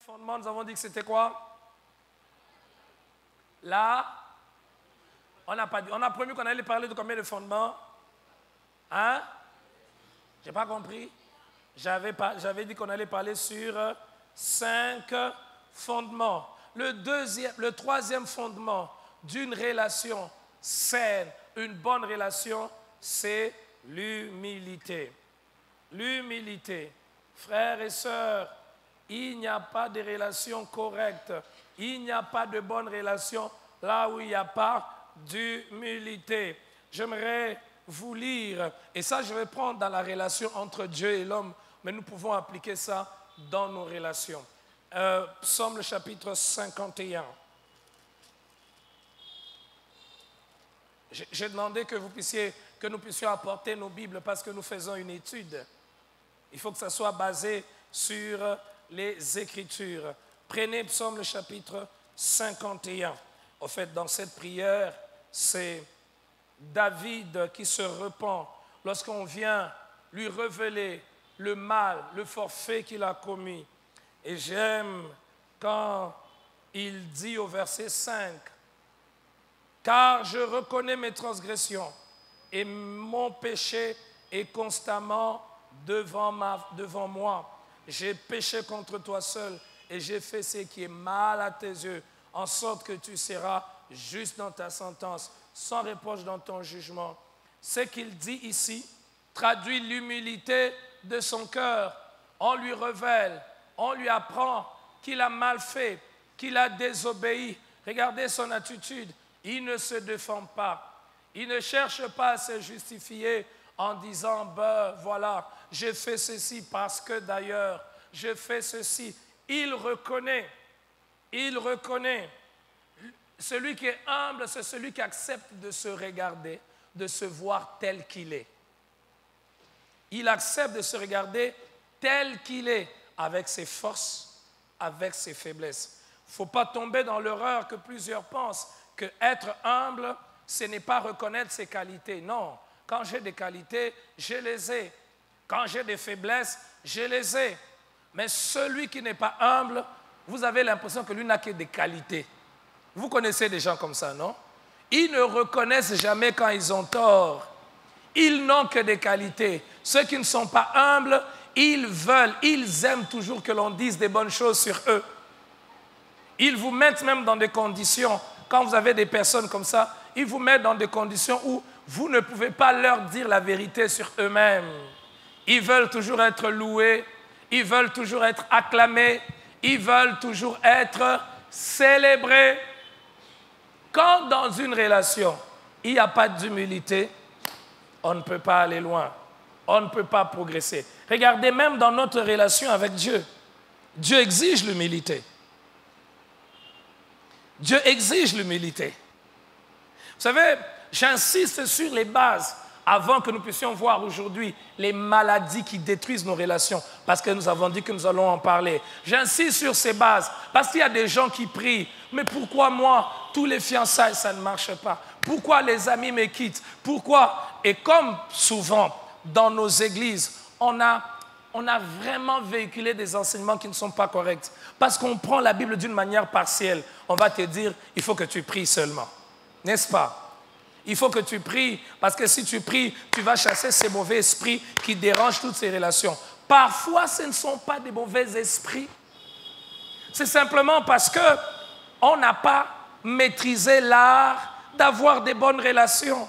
Fondement, nous avons dit que c'était quoi? Là, on n'a pas dit. On a promis qu'on allait parler de combien de fondements? Hein? J'ai pas compris. J'avais dit qu'on allait parler sur 5 fondements. Le troisième fondement d'une relation saine, une bonne relation, c'est l'humilité. L'humilité. Frères et sœurs, il n'y a pas de relation correcte, il n'y a pas de bonne relation là où il n'y a pas d'humilité. J'aimerais vous lire, et ça je vais prendre dans la relation entre Dieu et l'homme, mais nous pouvons appliquer ça dans nos relations. Psaume le chapitre 51. J'ai demandé que nous puissions apporter nos Bibles parce que nous faisons une étude. Il faut que ça soit basé sur les Écritures. Prenez Psaume le chapitre 51. En fait, dans cette prière, c'est David qui se repent lorsqu'on vient lui révéler le mal, le forfait qu'il a commis. Et j'aime quand il dit au verset 5, « Car je reconnais mes transgressions et mon péché est constamment devant moi. J'ai péché contre toi seul et j'ai fait ce qui est mal à tes yeux, en sorte que tu seras juste dans ta sentence, sans reproche dans ton jugement. » Ce qu'il dit ici traduit l'humilité de son cœur. On lui révèle, on lui apprend qu'il a mal fait, qu'il a désobéi. Regardez son attitude. Il ne se défend pas. Il ne cherche pas à se justifier en disant, ben voilà, j'ai fait ceci parce que d'ailleurs, j'ai fait ceci. Il reconnaît. Celui qui est humble, c'est celui qui accepte de se regarder, de se voir tel qu'il est. Il accepte de se regarder tel qu'il est, avec ses forces, avec ses faiblesses. Il ne faut pas tomber dans l'erreur que plusieurs pensent, que être humble, ce n'est pas reconnaître ses qualités. Non, quand j'ai des qualités, je les ai. Quand j'ai des faiblesses, je les ai. Mais celui qui n'est pas humble, vous avez l'impression que lui n'a que des qualités. Vous connaissez des gens comme ça, non? Ils ne reconnaissent jamais quand ils ont tort. Ils n'ont que des qualités. Ceux qui ne sont pas humbles, ils aiment toujours que l'on dise des bonnes choses sur eux. Ils vous mettent même dans des conditions, quand vous avez des personnes comme ça, ils vous mettent dans des conditions où vous ne pouvez pas leur dire la vérité sur eux-mêmes. Ils veulent toujours être loués, ils veulent toujours être acclamés, ils veulent toujours être célébrés. Quand dans une relation, il n'y a pas d'humilité, on ne peut pas aller loin, on ne peut pas progresser. Regardez, même dans notre relation avec Dieu, Dieu exige l'humilité. Dieu exige l'humilité. Vous savez, j'insiste sur les bases avant que nous puissions voir aujourd'hui les maladies qui détruisent nos relations, parce que nous avons dit que nous allons en parler. J'insiste sur ces bases, parce qu'il y a des gens qui prient. Mais pourquoi moi, tous les fiançailles, ça ne marche pas? Pourquoi les amis me quittent? Pourquoi? Et comme souvent dans nos églises, on a vraiment véhiculé des enseignements qui ne sont pas corrects. Parce qu'on prend la Bible d'une manière partielle. On va te dire, il faut que tu pries seulement. N'est-ce pas? Il faut que tu pries, parce que si tu pries, tu vas chasser ces mauvais esprits qui dérangent toutes ces relations. Parfois, ce ne sont pas des mauvais esprits. C'est simplement parce qu'on n'a pas maîtrisé l'art d'avoir des bonnes relations.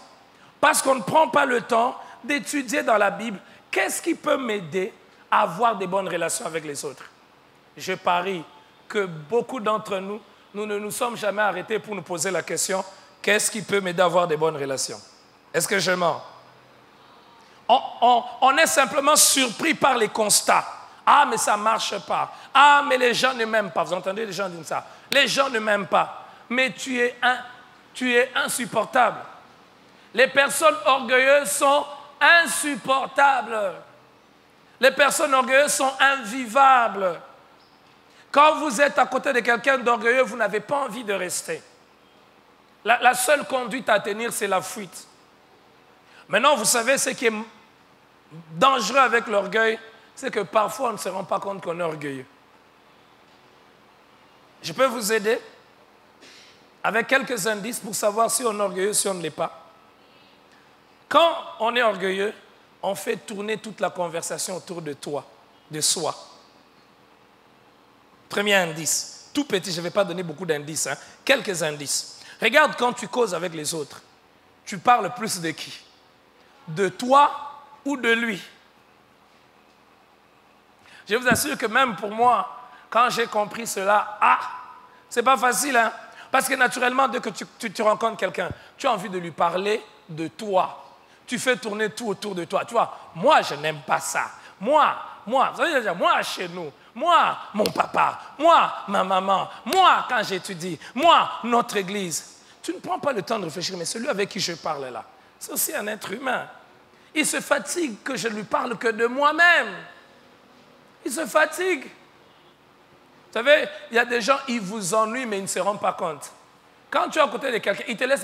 Parce qu'on ne prend pas le temps d'étudier dans la Bible qu'est-ce qui peut m'aider à avoir des bonnes relations avec les autres. Je parie que beaucoup d'entre nous, nous ne nous sommes jamais arrêtés pour nous poser la question, qu'est-ce qui peut m'aider à avoir des bonnes relations? Est-ce que je mens? On est simplement surpris par les constats. Ah, mais ça ne marche pas. Ah, mais les gens ne m'aiment pas. Vous entendez les gens dire ça? Les gens ne m'aiment pas. Mais tu es insupportable. Les personnes orgueilleuses sont insupportables. Les personnes orgueilleuses sont invivables. Quand vous êtes à côté de quelqu'un d'orgueilleux, vous n'avez pas envie de rester. La seule conduite à tenir, c'est la fuite. Maintenant, vous savez, ce qui est dangereux avec l'orgueil, c'est que parfois, on ne se rend pas compte qu'on est orgueilleux. Je peux vous aider avec quelques indices pour savoir si on est orgueilleux, si on ne l'est pas. Quand on est orgueilleux, on fait tourner toute la conversation autour de toi, de soi. Premier indice, tout petit, je ne vais pas donner beaucoup d'indices, hein, quelques indices. Regarde quand tu causes avec les autres, tu parles plus de qui? De toi ou de lui? Je vous assure que même pour moi, quand j'ai compris cela, c'est pas facile, hein? Parce que naturellement, dès que tu rencontres quelqu'un, tu as envie de lui parler de toi. Tu fais tourner tout autour de toi. Tu vois, moi, je n'aime pas ça. Moi, vous allez dire, moi, chez nous, moi, mon papa, moi, ma maman, moi, quand j'étudie, moi, notre église. Tu ne prends pas le temps de réfléchir, mais celui avec qui je parle là, c'est aussi un être humain. Il se fatigue que je ne lui parle que de moi-même. Il se fatigue. Vous savez, il y a des gens, ils vous ennuient, mais ils ne se rendent pas compte. Quand tu es à côté de quelqu'un, il ne te laisse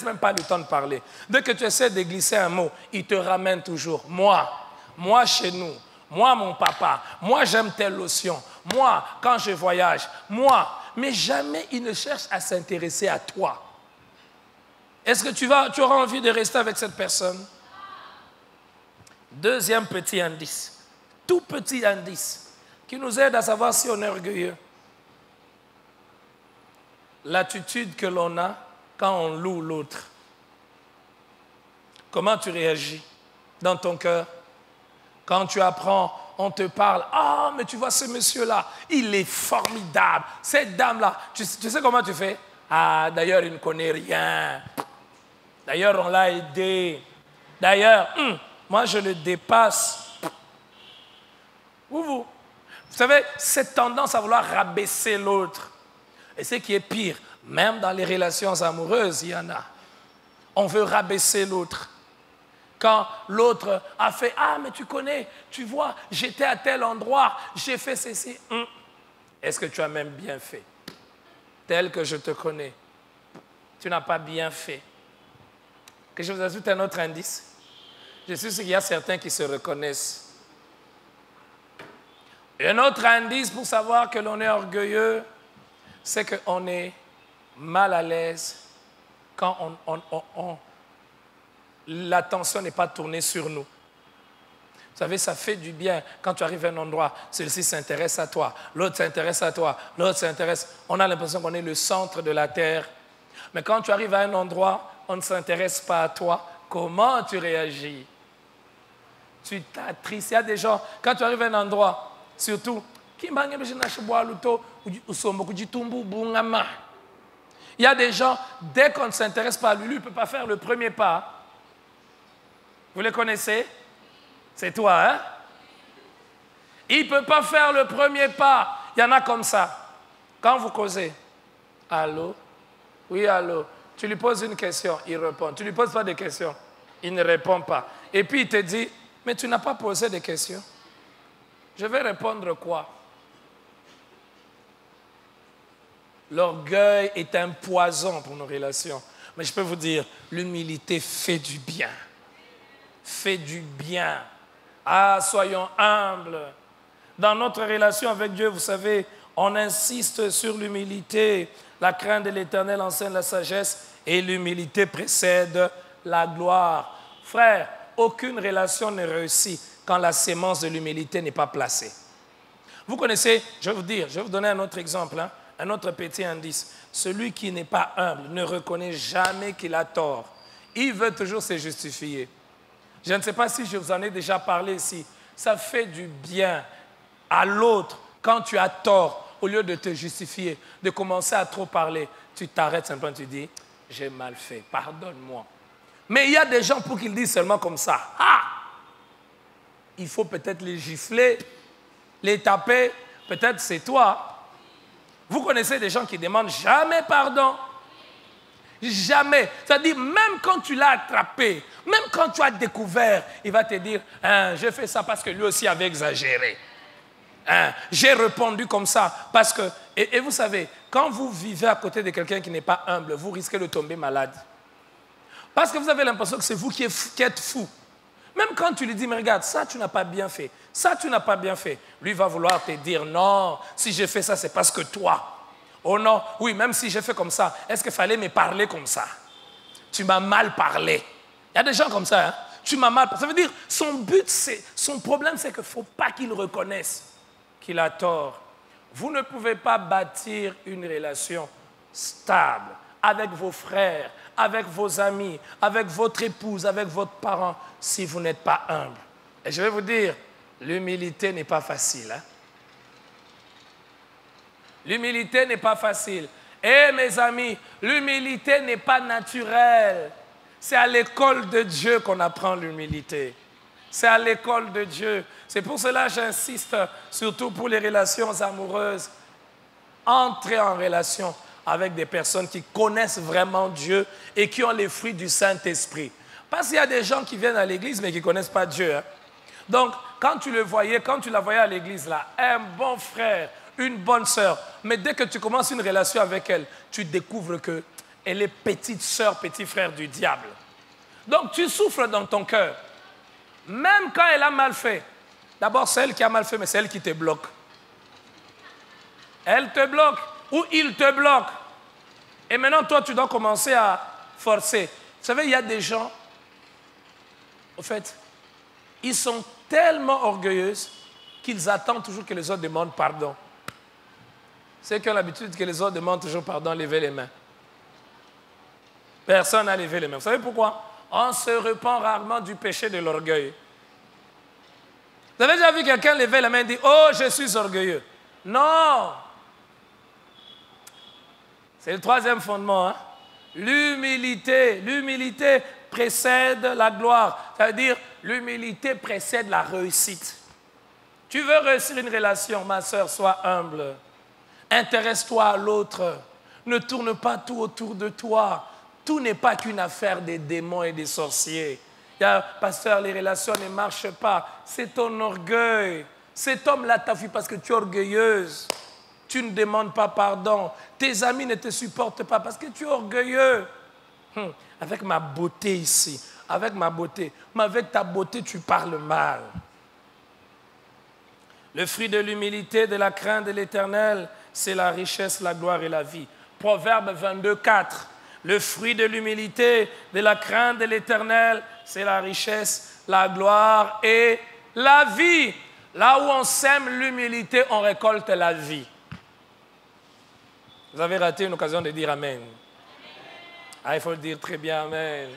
même pas le temps de parler. Dès que tu essaies de glisser un mot, il te ramène toujours. Moi chez nous, moi mon papa, moi j'aime telle lotion, moi quand je voyage, moi. Mais jamais il ne cherche à s'intéresser à toi. Est-ce que tu auras envie de rester avec cette personne? Deuxième petit indice, tout petit indice, qui nous aide à savoir si on est orgueilleux. L'attitude que l'on a quand on loue l'autre. Comment tu réagis dans ton cœur? Quand tu apprends, on te parle, ah, mais tu vois ce monsieur-là, il est formidable. Cette dame-là, tu sais comment tu fais? Ah, d'ailleurs, il ne connaît rien. D'ailleurs, on l'a aidé. D'ailleurs, moi, je le dépasse. Vous savez, cette tendance à vouloir rabaisser l'autre. Et ce qui est pire, même dans les relations amoureuses, il y en a. On veut rabaisser l'autre. Quand l'autre a fait, ah, mais tu connais, tu vois, j'étais à tel endroit, j'ai fait ceci. Est-ce que tu as même bien fait? Tel que je te connais, tu n'as pas bien fait. Que je vous ajoute un autre indice. Je suis sûr qu'il y a certains qui se reconnaissent. Et un autre indice pour savoir que l'on est orgueilleux, c'est qu'on est mal à l'aise quand l'attention n'est pas tournée sur nous. Vous savez, ça fait du bien quand tu arrives à un endroit, celui-ci s'intéresse à toi, l'autre s'intéresse à toi, l'autre s'intéresse. On a l'impression qu'on est le centre de la terre. Mais quand tu arrives à un endroit, on ne s'intéresse pas à toi. Comment tu réagis? Tu t'attristes. Il y a des gens, quand tu arrives à un endroit, surtout, il y a des gens, dès qu'on ne s'intéresse pas à lui, il ne peut pas faire le premier pas. Vous les connaissez? C'est toi, hein? Il ne peut pas faire le premier pas. Il y en a comme ça. Quand vous causez, allô? Oui, allô? Tu lui poses une question, il répond. Tu ne lui poses pas de questions, il ne répond pas. Et puis il te dit, mais tu n'as pas posé de questions. Je vais répondre quoi? L'orgueil est un poison pour nos relations. Mais je peux vous dire, l'humilité fait du bien. Fait du bien. Ah, soyons humbles. Dans notre relation avec Dieu, vous savez, on insiste sur l'humilité. La crainte de l'Éternel enseigne la sagesse et l'humilité précède la gloire. Frère, aucune relation ne réussit quand la sémence de l'humilité n'est pas placée. Vous connaissez, je vais vous donner un autre exemple, hein, un autre petit indice. Celui qui n'est pas humble ne reconnaît jamais qu'il a tort. Il veut toujours se justifier. Je ne sais pas si je vous en ai déjà parlé ici. Ça fait du bien à l'autre quand tu as tort. Au lieu de te justifier, de commencer à trop parler, tu t'arrêtes simplement, tu dis, j'ai mal fait, pardonne-moi. Mais il y a des gens pour qu'ils disent seulement comme ça. Ah! Il faut peut-être les gifler, les taper, peut-être c'est toi. Vous connaissez des gens qui demandent jamais pardon. Jamais. C'est-à-dire, même quand tu l'as attrapé, même quand tu as découvert, il va te dire, j'ai fait ça parce que lui aussi avait exagéré. J'ai répondu comme ça parce que... Et vous savez, quand vous vivez à côté de quelqu'un qui n'est pas humble, vous risquez de tomber malade. Parce que vous avez l'impression que c'est vous qui êtes fou. Même quand tu lui dis, mais regarde, ça, tu n'as pas bien fait. Ça, tu n'as pas bien fait. Lui va vouloir te dire, non, si j'ai fait ça, c'est parce que toi. Oh non, oui, même si j'ai fait comme ça, est-ce qu'il fallait me parler comme ça? Tu m'as mal parlé. Il y a des gens comme ça, hein? Tu m'as mal parlé. Ça veut dire, son problème, c'est qu'il ne faut pas qu'il reconnaisse qu'il a tort. Vous ne pouvez pas bâtir une relation stable avec vos frères, avec vos amis, avec votre épouse, avec votre parent, si vous n'êtes pas humble. Et je vais vous dire, l'humilité n'est pas facile. Hein? L'humilité n'est pas facile. Et mes amis, l'humilité n'est pas naturelle. C'est à l'école de Dieu qu'on apprend l'humilité. C'est à l'école de Dieu. C'est pour cela que j'insiste, surtout pour les relations amoureuses, entrez en relation avec des personnes qui connaissent vraiment Dieu et qui ont les fruits du Saint-Esprit. Parce qu'il y a des gens qui viennent à l'église mais qui ne connaissent pas Dieu. Hein? Donc, quand tu la voyais à l'église, là, un bon frère, une bonne sœur, mais dès que tu commences une relation avec elle, tu découvres qu'elle est petite sœur, petit frère du diable. Donc, tu souffres dans ton cœur. Même quand elle a mal fait. D'abord, c'est elle qui a mal fait, mais c'est elle qui te bloque. Elle te bloque ou il te bloque. Et maintenant, toi, tu dois commencer à forcer. Vous savez, il y a des gens, au fait, ils sont tellement orgueilleux qu'ils attendent toujours que les autres demandent pardon. Ceux qui ont l'habitude que les autres demandent toujours pardon, levez les mains. Personne n'a levé les mains. Vous savez pourquoi? On se repent rarement du péché de l'orgueil. Vous avez déjà vu quelqu'un lever la main et dire « Oh, je suis orgueilleux ». Non. C'est le troisième fondement. Hein? L'humilité. L'humilité précède la gloire. Ça veut dire, l'humilité précède la réussite. Tu veux réussir une relation, ma soeur, sois humble. Intéresse-toi à l'autre. Ne tourne pas tout autour de toi. Tout n'est pas qu'une affaire des démons et des sorciers. Pasteur, les relations ne marchent pas. C'est ton orgueil. Cet homme-là t'a fui parce que tu es orgueilleuse. Tu ne demandes pas pardon. Tes amis ne te supportent pas parce que tu es orgueilleux. Avec ma beauté ici, avec ma beauté, mais avec ta beauté, tu parles mal. Le fruit de l'humilité, de la crainte de l'Éternel, c'est la richesse, la gloire et la vie. Proverbe 22, 4. Le fruit de l'humilité, de la crainte de l'Éternel, c'est la richesse, la gloire et la vie. Là où on sème l'humilité, on récolte la vie. Vous avez raté une occasion de dire Amen. Ah, il faut le dire très bien, Amen.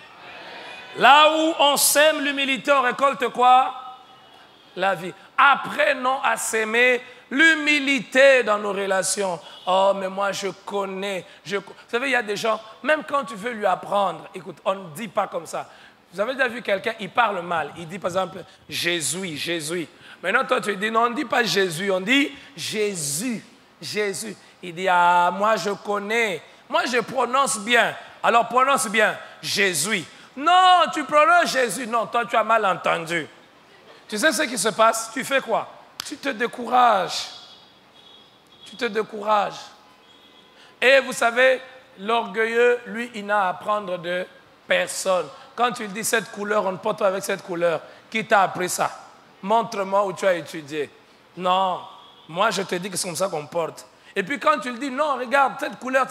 Là où on sème l'humilité, on récolte quoi? La vie. Apprenons à s'aimer l'humilité dans nos relations. Oh, mais moi, je connais. Vous savez, il y a des gens, même quand tu veux lui apprendre, écoute, on ne dit pas comme ça. Vous avez déjà vu quelqu'un, il parle mal. Il dit, par exemple, Jésus, Jésus. Maintenant, toi, tu dis, non, on ne dit pas Jésus, on dit Jésus, Jésus. Il dit, ah, moi, je connais. Moi, je prononce bien. Alors, prononce bien Jésus. Non, tu prononces Jésus. Non, toi, tu as mal entendu. Tu sais ce qui se passe? Tu fais quoi? Tu te décourages. Tu te décourages. Et vous savez, l'orgueilleux, lui, il n'a à apprendre de personne. Quand tu lui dis cette couleur, on ne porte pas avec cette couleur. Qui t'a appris ça? Montre-moi où tu as étudié. Non, moi je te dis que c'est comme ça qu'on porte. Et puis quand tu lui dis, non, regarde, cette couleur,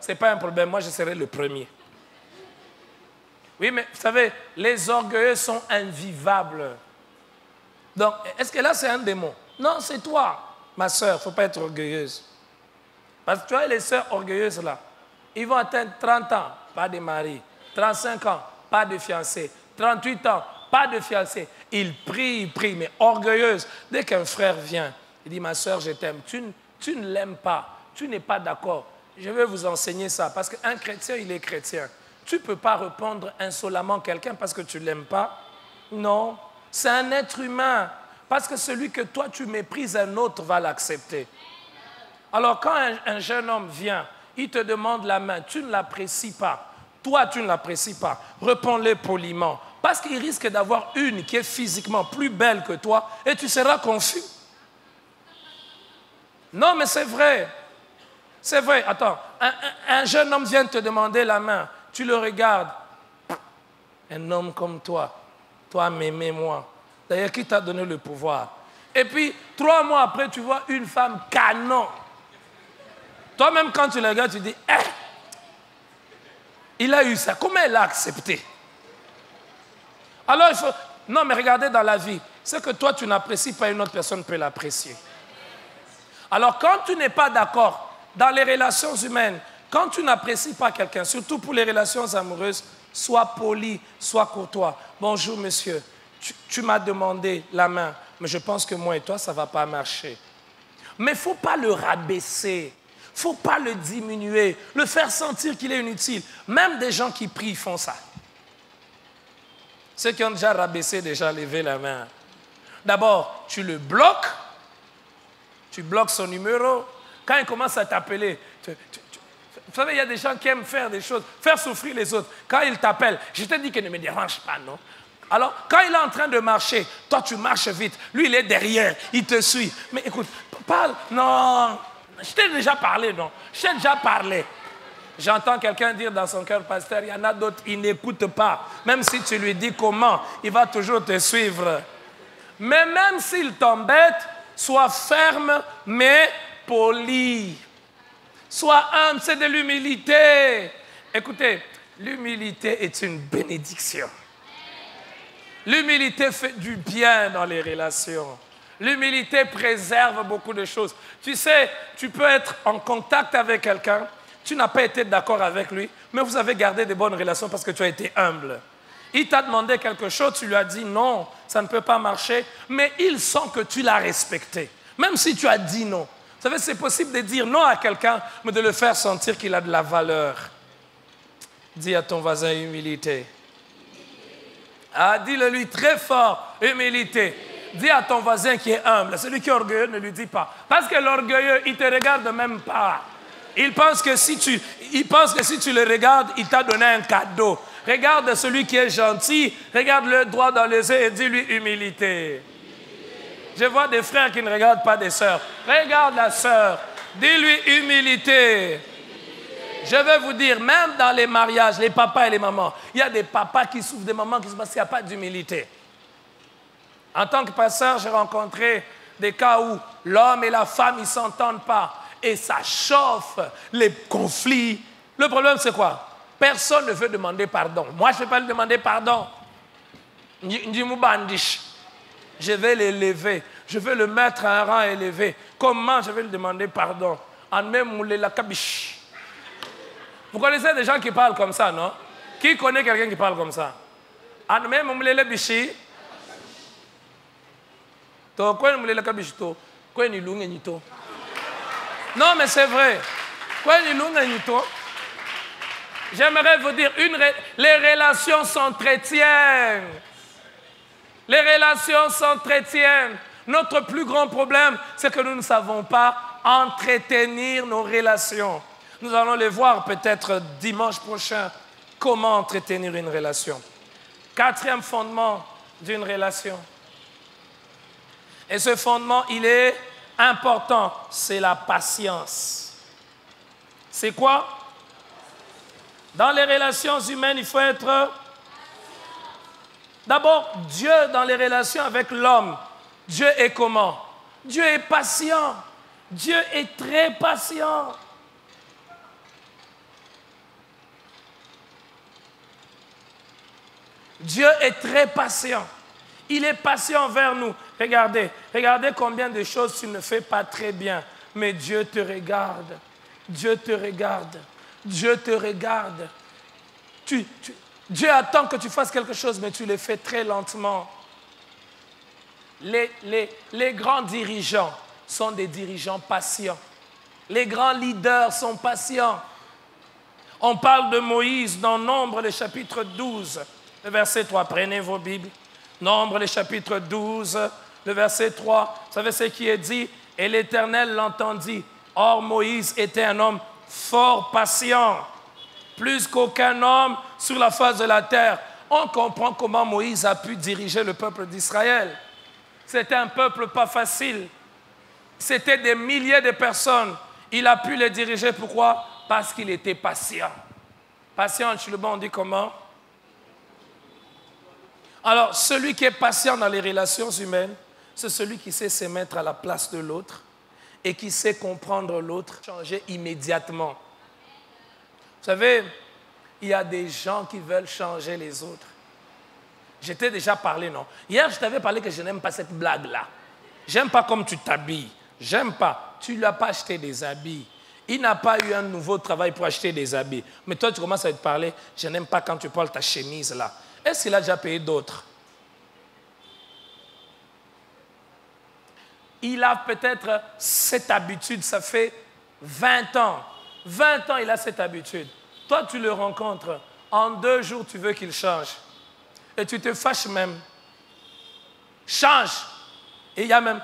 ce n'est pas un problème. Moi, je serai le premier. Oui, mais vous savez, les orgueilleux sont invivables. Donc, est-ce que là, c'est un démon? Non, c'est toi, ma soeur. Il ne faut pas être orgueilleuse. Parce que tu vois, les sœurs orgueilleuses, là, ils vont atteindre 30 ans, pas de mari. 35 ans, pas de fiancé. 38 ans, pas de fiancé. Ils prient, mais orgueilleuses. Dès qu'un frère vient, il dit, ma soeur, je t'aime. Tu ne l'aimes pas. Tu n'es pas d'accord. Je vais vous enseigner ça. Parce qu'un chrétien, il est chrétien. Tu ne peux pas répondre insolemment à quelqu'un parce que tu ne l'aimes pas. Non. C'est un être humain. Parce que celui que toi, tu méprises, un autre va l'accepter. Alors, quand un jeune homme vient, il te demande la main, tu ne l'apprécies pas. Toi, tu ne l'apprécies pas. Réponds-le poliment. Parce qu'il risque d'avoir une qui est physiquement plus belle que toi et tu seras confus. Non, mais c'est vrai. C'est vrai. Attends, un jeune homme vient te demander la main. Tu le regardes. Un homme comme toi, Toi, m'aimez-moi. D'ailleurs, qui t'a donné le pouvoir? Et puis, 3 mois après, tu vois une femme canon. Toi-même, quand tu la regardes, tu dis, il a eu ça. Comment elle a accepté? Alors, il faut... Non, mais regardez dans la vie. Ce que toi, tu n'apprécies pas, une autre personne peut l'apprécier. Alors, quand tu n'es pas d'accord dans les relations humaines, quand tu n'apprécies pas quelqu'un, surtout pour les relations amoureuses, sois poli, sois courtois. Bonjour, monsieur. Tu m'as demandé la main, mais je pense que moi et toi, ça ne va pas marcher. Mais il ne faut pas le rabaisser. Il ne faut pas le diminuer, le faire sentir qu'il est inutile. Même des gens qui prient font ça. Ceux qui ont déjà rabaissé, déjà levé la main. D'abord, tu le bloques. Tu bloques son numéro. Quand il commence à t'appeler, vous savez, il y a des gens qui aiment faire des choses, faire souffrir les autres. Quand il t'appelle, je te dis qu'il ne me dérange pas, non? Alors, quand il est en train de marcher, toi, tu marches vite. Lui, il est derrière, il te suit. Mais écoute, parle. Non, je t'ai déjà parlé, non? Je t'ai déjà parlé. J'entends quelqu'un dire dans son cœur, pasteur, il y en a d'autres, il n'écoute pas. Même si tu lui dis comment, il va toujours te suivre. Mais même s'il t'embête, sois ferme, mais poli. Sois humble, c'est de l'humilité. Écoutez, l'humilité est une bénédiction. L'humilité fait du bien dans les relations. L'humilité préserve beaucoup de choses. Tu sais, tu peux être en contact avec quelqu'un, tu n'as pas été d'accord avec lui, mais vous avez gardé de bonnes relations parce que tu as été humble. Il t'a demandé quelque chose, tu lui as dit non, ça ne peut pas marcher, mais il sent que tu l'as respecté, même si tu as dit non. Vous savez, c'est possible de dire non à quelqu'un, mais de le faire sentir qu'il a de la valeur. Dis à ton voisin humilité. Ah, dis-le lui très fort, humilité. Dis à ton voisin qui est humble. Celui qui est orgueilleux, ne lui dis pas. Parce que l'orgueilleux, il ne te regarde même pas. Il pense que si tu le regardes, il t'a donné un cadeau. Regarde celui qui est gentil, regarde-le droit dans les yeux et dis-lui humilité. Je vois des frères qui ne regardent pas des sœurs. Regarde la sœur, dis-lui humilité. Je vais vous dire, même dans les mariages, les papas et les mamans, il y a des papas qui souffrent, des mamans qui souffrent parce qu'il n'y a pas d'humilité. En tant que pasteur, j'ai rencontré des cas où l'homme et la femme, ils ne s'entendent pas. Et ça chauffe, les conflits. Le problème, c'est quoi? Personne ne veut demander pardon. Moi, je ne vais pas lui demander pardon. Je vais l'élever. Je vais le mettre à un rang élevé. Comment je vais lui demander pardon? En même la kabish. Vous connaissez des gens qui parlent comme ça, non? Qui connaît quelqu'un qui parle comme ça? En même la bishi. Non, mais c'est vrai. J'aimerais vous dire, les relations s'entretiennent. Les relations s'entretiennent. Notre plus grand problème, c'est que nous ne savons pas entretenir nos relations. Nous allons les voir peut-être dimanche prochain, comment entretenir une relation. 4e fondement d'une relation. Et ce fondement, il est important, c'est la patience. C'est quoi? Dans les relations humaines, il faut être... D'abord, Dieu dans les relations avec l'homme. Dieu est comment? Dieu est patient. Dieu est très patient. Dieu est très patient. Il est patient envers nous. Regardez combien de choses tu ne fais pas très bien. Mais Dieu te regarde. Dieu te regarde. Dieu te regarde. Dieu attend que tu fasses quelque chose, mais tu le fais très lentement. Les grands dirigeants sont des dirigeants patients. Les grands leaders sont patients. On parle de Moïse dans Nombre, le chapitre 12, le verset 3. Prenez vos Bibles. Nombre, le chapitre 12, le verset 3. Vous savez ce qui est dit? Et l'Éternel l'entendit. Or, Moïse était un homme fort patient, plus qu'aucun homme sur la face de la terre. On comprend comment Moïse a pu diriger le peuple d'Israël. C'était un peuple pas facile. C'était des milliers de personnes. Il a pu les diriger. Pourquoi? Parce qu'il était patient. Patient, chez le bon, on dit comment? Alors, celui qui est patient dans les relations humaines, c'est celui qui sait se mettre à la place de l'autre et qui sait comprendre l'autre, changer immédiatement. Vous savez, il y a des gens qui veulent changer les autres. Je t'ai déjà parlé, non? Hier, je t'avais parlé que je n'aime pas cette blague-là. J'aime pas comme tu t'habilles. J'aime pas. Tu ne lui as pas acheté des habits. Il n'a pas eu un nouveau travail pour acheter des habits. Mais toi, tu commences à te parler, je n'aime pas quand tu parles ta chemise là. Est-ce qu'il a déjà payé d'autres? Il a peut-être cette habitude, ça fait 20 ans. 20 ans, il a cette habitude. Toi, tu le rencontres. En 2 jours, tu veux qu'il change. Et tu te fâches même. Change. Et il y a même...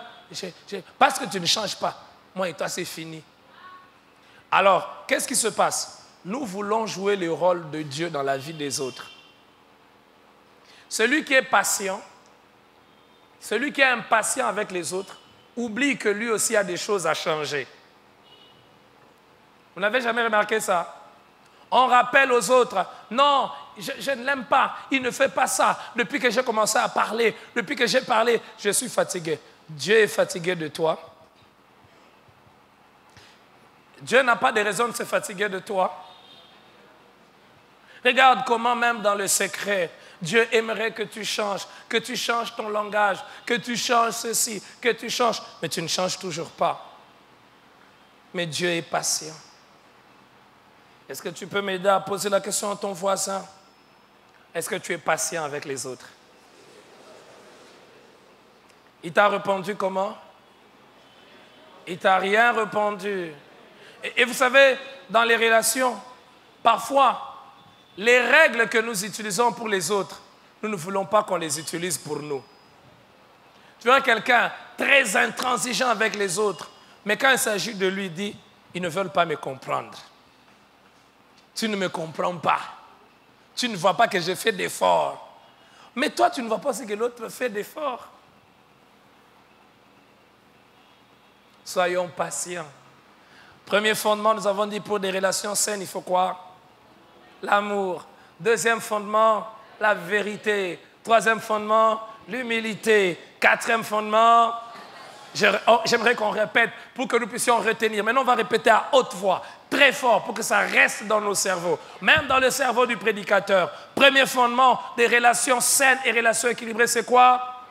parce que tu ne changes pas. Moi et toi, c'est fini. Alors, qu'est-ce qui se passe? Nous voulons jouer le rôle de Dieu dans la vie des autres. Celui qui est patient, celui qui est impatient avec les autres, oublie que lui aussi a des choses à changer. Vous n'avez jamais remarqué ça? On rappelle aux autres, non, je ne l'aime pas, il ne fait pas ça. Depuis que j'ai commencé à parler, depuis que j'ai parlé, je suis fatigué. Dieu est fatigué de toi. Dieu n'a pas de raison de se fatiguer de toi. Regarde comment même dans le secret, Dieu aimerait que tu changes ton langage, que tu changes ceci, que tu changes, mais tu ne changes toujours pas. Mais Dieu est patient. Est-ce que tu peux m'aider à poser la question à ton voisin? Est-ce que tu es patient avec les autres? Il t'a répondu comment? Il t'a rien répondu. Et vous savez, dans les relations, parfois, les règles que nous utilisons pour les autres, nous ne voulons pas qu'on les utilise pour nous. Tu vois quelqu'un très intransigeant avec les autres, mais quand il s'agit de lui, il dit, ils ne veulent pas me comprendre. Tu ne me comprends pas. Tu ne vois pas que je fais d'efforts. Mais toi, tu ne vois pas ce que l'autre fait d'efforts. Soyons patients. Premier fondement, nous avons dit pour des relations saines, il faut quoi? L'amour. Deuxième fondement, la vérité. Troisième fondement, l'humilité. Quatrième fondement, j'aimerais qu'on répète pour que nous puissions retenir. Maintenant, on va répéter à haute voix, très fort, pour que ça reste dans nos cerveaux, même dans le cerveau du prédicateur. Premier fondement des relations saines et relations équilibrées, c'est quoi?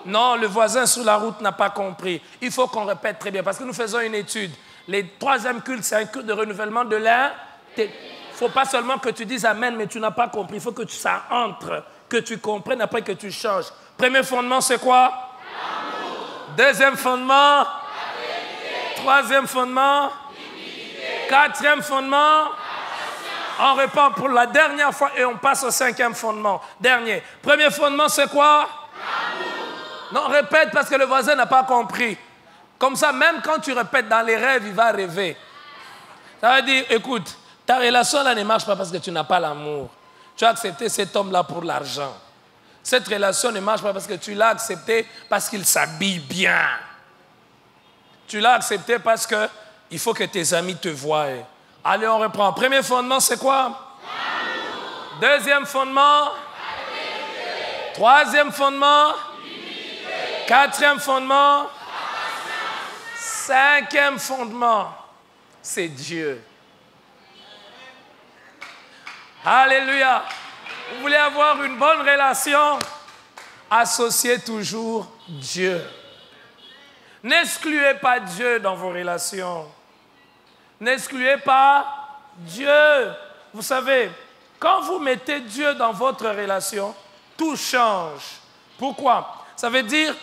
Non, le voisin sur la route n'a pas compris. Il faut qu'on répète très bien, parce que nous faisons une étude. Le troisième culte, c'est un culte de renouvellement de l'air. Il ne faut pas seulement que tu dises Amen, mais tu n'as pas compris. Il faut que ça entre, que tu comprennes après que tu changes. Premier fondement, c'est quoi? L'amour. Deuxième fondement? La vérité. Troisième fondement? L'humilité. Quatrième fondement? On répond pour la dernière fois et on passe au cinquième fondement. Dernier. Premier fondement, c'est quoi? L'amour. Non, répète parce que le voisin n'a pas compris. Comme ça, même quand tu répètes dans les rêves, il va rêver. Ça veut dire, écoute, ta relation là ne marche pas parce que tu n'as pas l'amour. Tu as accepté cet homme-là pour l'argent. Cette relation ne marche pas parce que tu l'as accepté parce qu'il s'habille bien. Tu l'as accepté parce qu'il faut que tes amis te voient. Allez, on reprend. Premier fondement, c'est quoi? L'amour. Deuxième fondement? La vérité. Troisième fondement? L'humilité. Quatrième fondement? Cinquième fondement, c'est Dieu. Alléluia. Vous voulez avoir une bonne relation? Associez toujours Dieu. N'excluez pas Dieu dans vos relations. N'excluez pas Dieu. Vous savez, quand vous mettez Dieu dans votre relation, tout change. Pourquoi? Ça veut dire,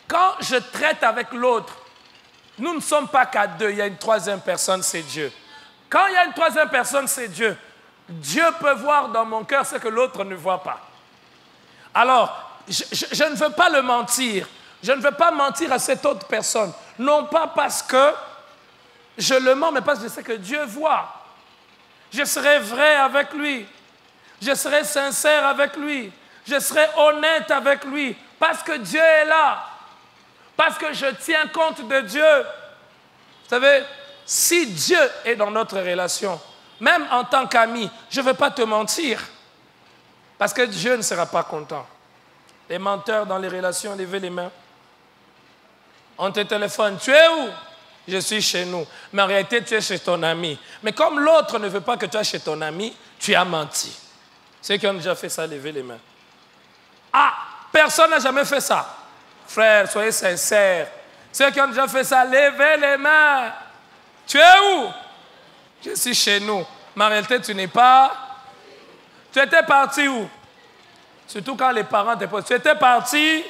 quand je traite avec l'autre, nous ne sommes pas qu'à deux, il y a une troisième personne, c'est Dieu. Quand il y a une troisième personne, c'est Dieu. Dieu peut voir dans mon cœur ce que l'autre ne voit pas. Alors, je ne veux pas le mentir. Je ne veux pas mentir à cette autre personne. Non pas parce que je le mens, mais parce que je sais que Dieu voit. Je serai vrai avec lui. Je serai sincère avec lui. Je serai honnête avec lui. Parce que Dieu est là. Parce que je tiens compte de Dieu. Vous savez, si Dieu est dans notre relation, même en tant qu'ami, je ne vais pas te mentir. Parce que Dieu ne sera pas content. Les menteurs dans les relations, levez les mains. On te téléphone, tu es où? Je suis chez nous. Mais en réalité, tu es chez ton ami. Mais comme l'autre ne veut pas que tu sois chez ton ami, tu as menti. Ceux qui ont déjà fait ça, levez les mains. Ah, personne n'a jamais fait ça. Frères, soyez sincères. Ceux qui ont déjà fait ça, levez les mains. Tu es où? Je suis chez nous. Mais en réalité, tu n'es pas. Tu étais parti où? Surtout quand les parents te posent. Tu étais parti?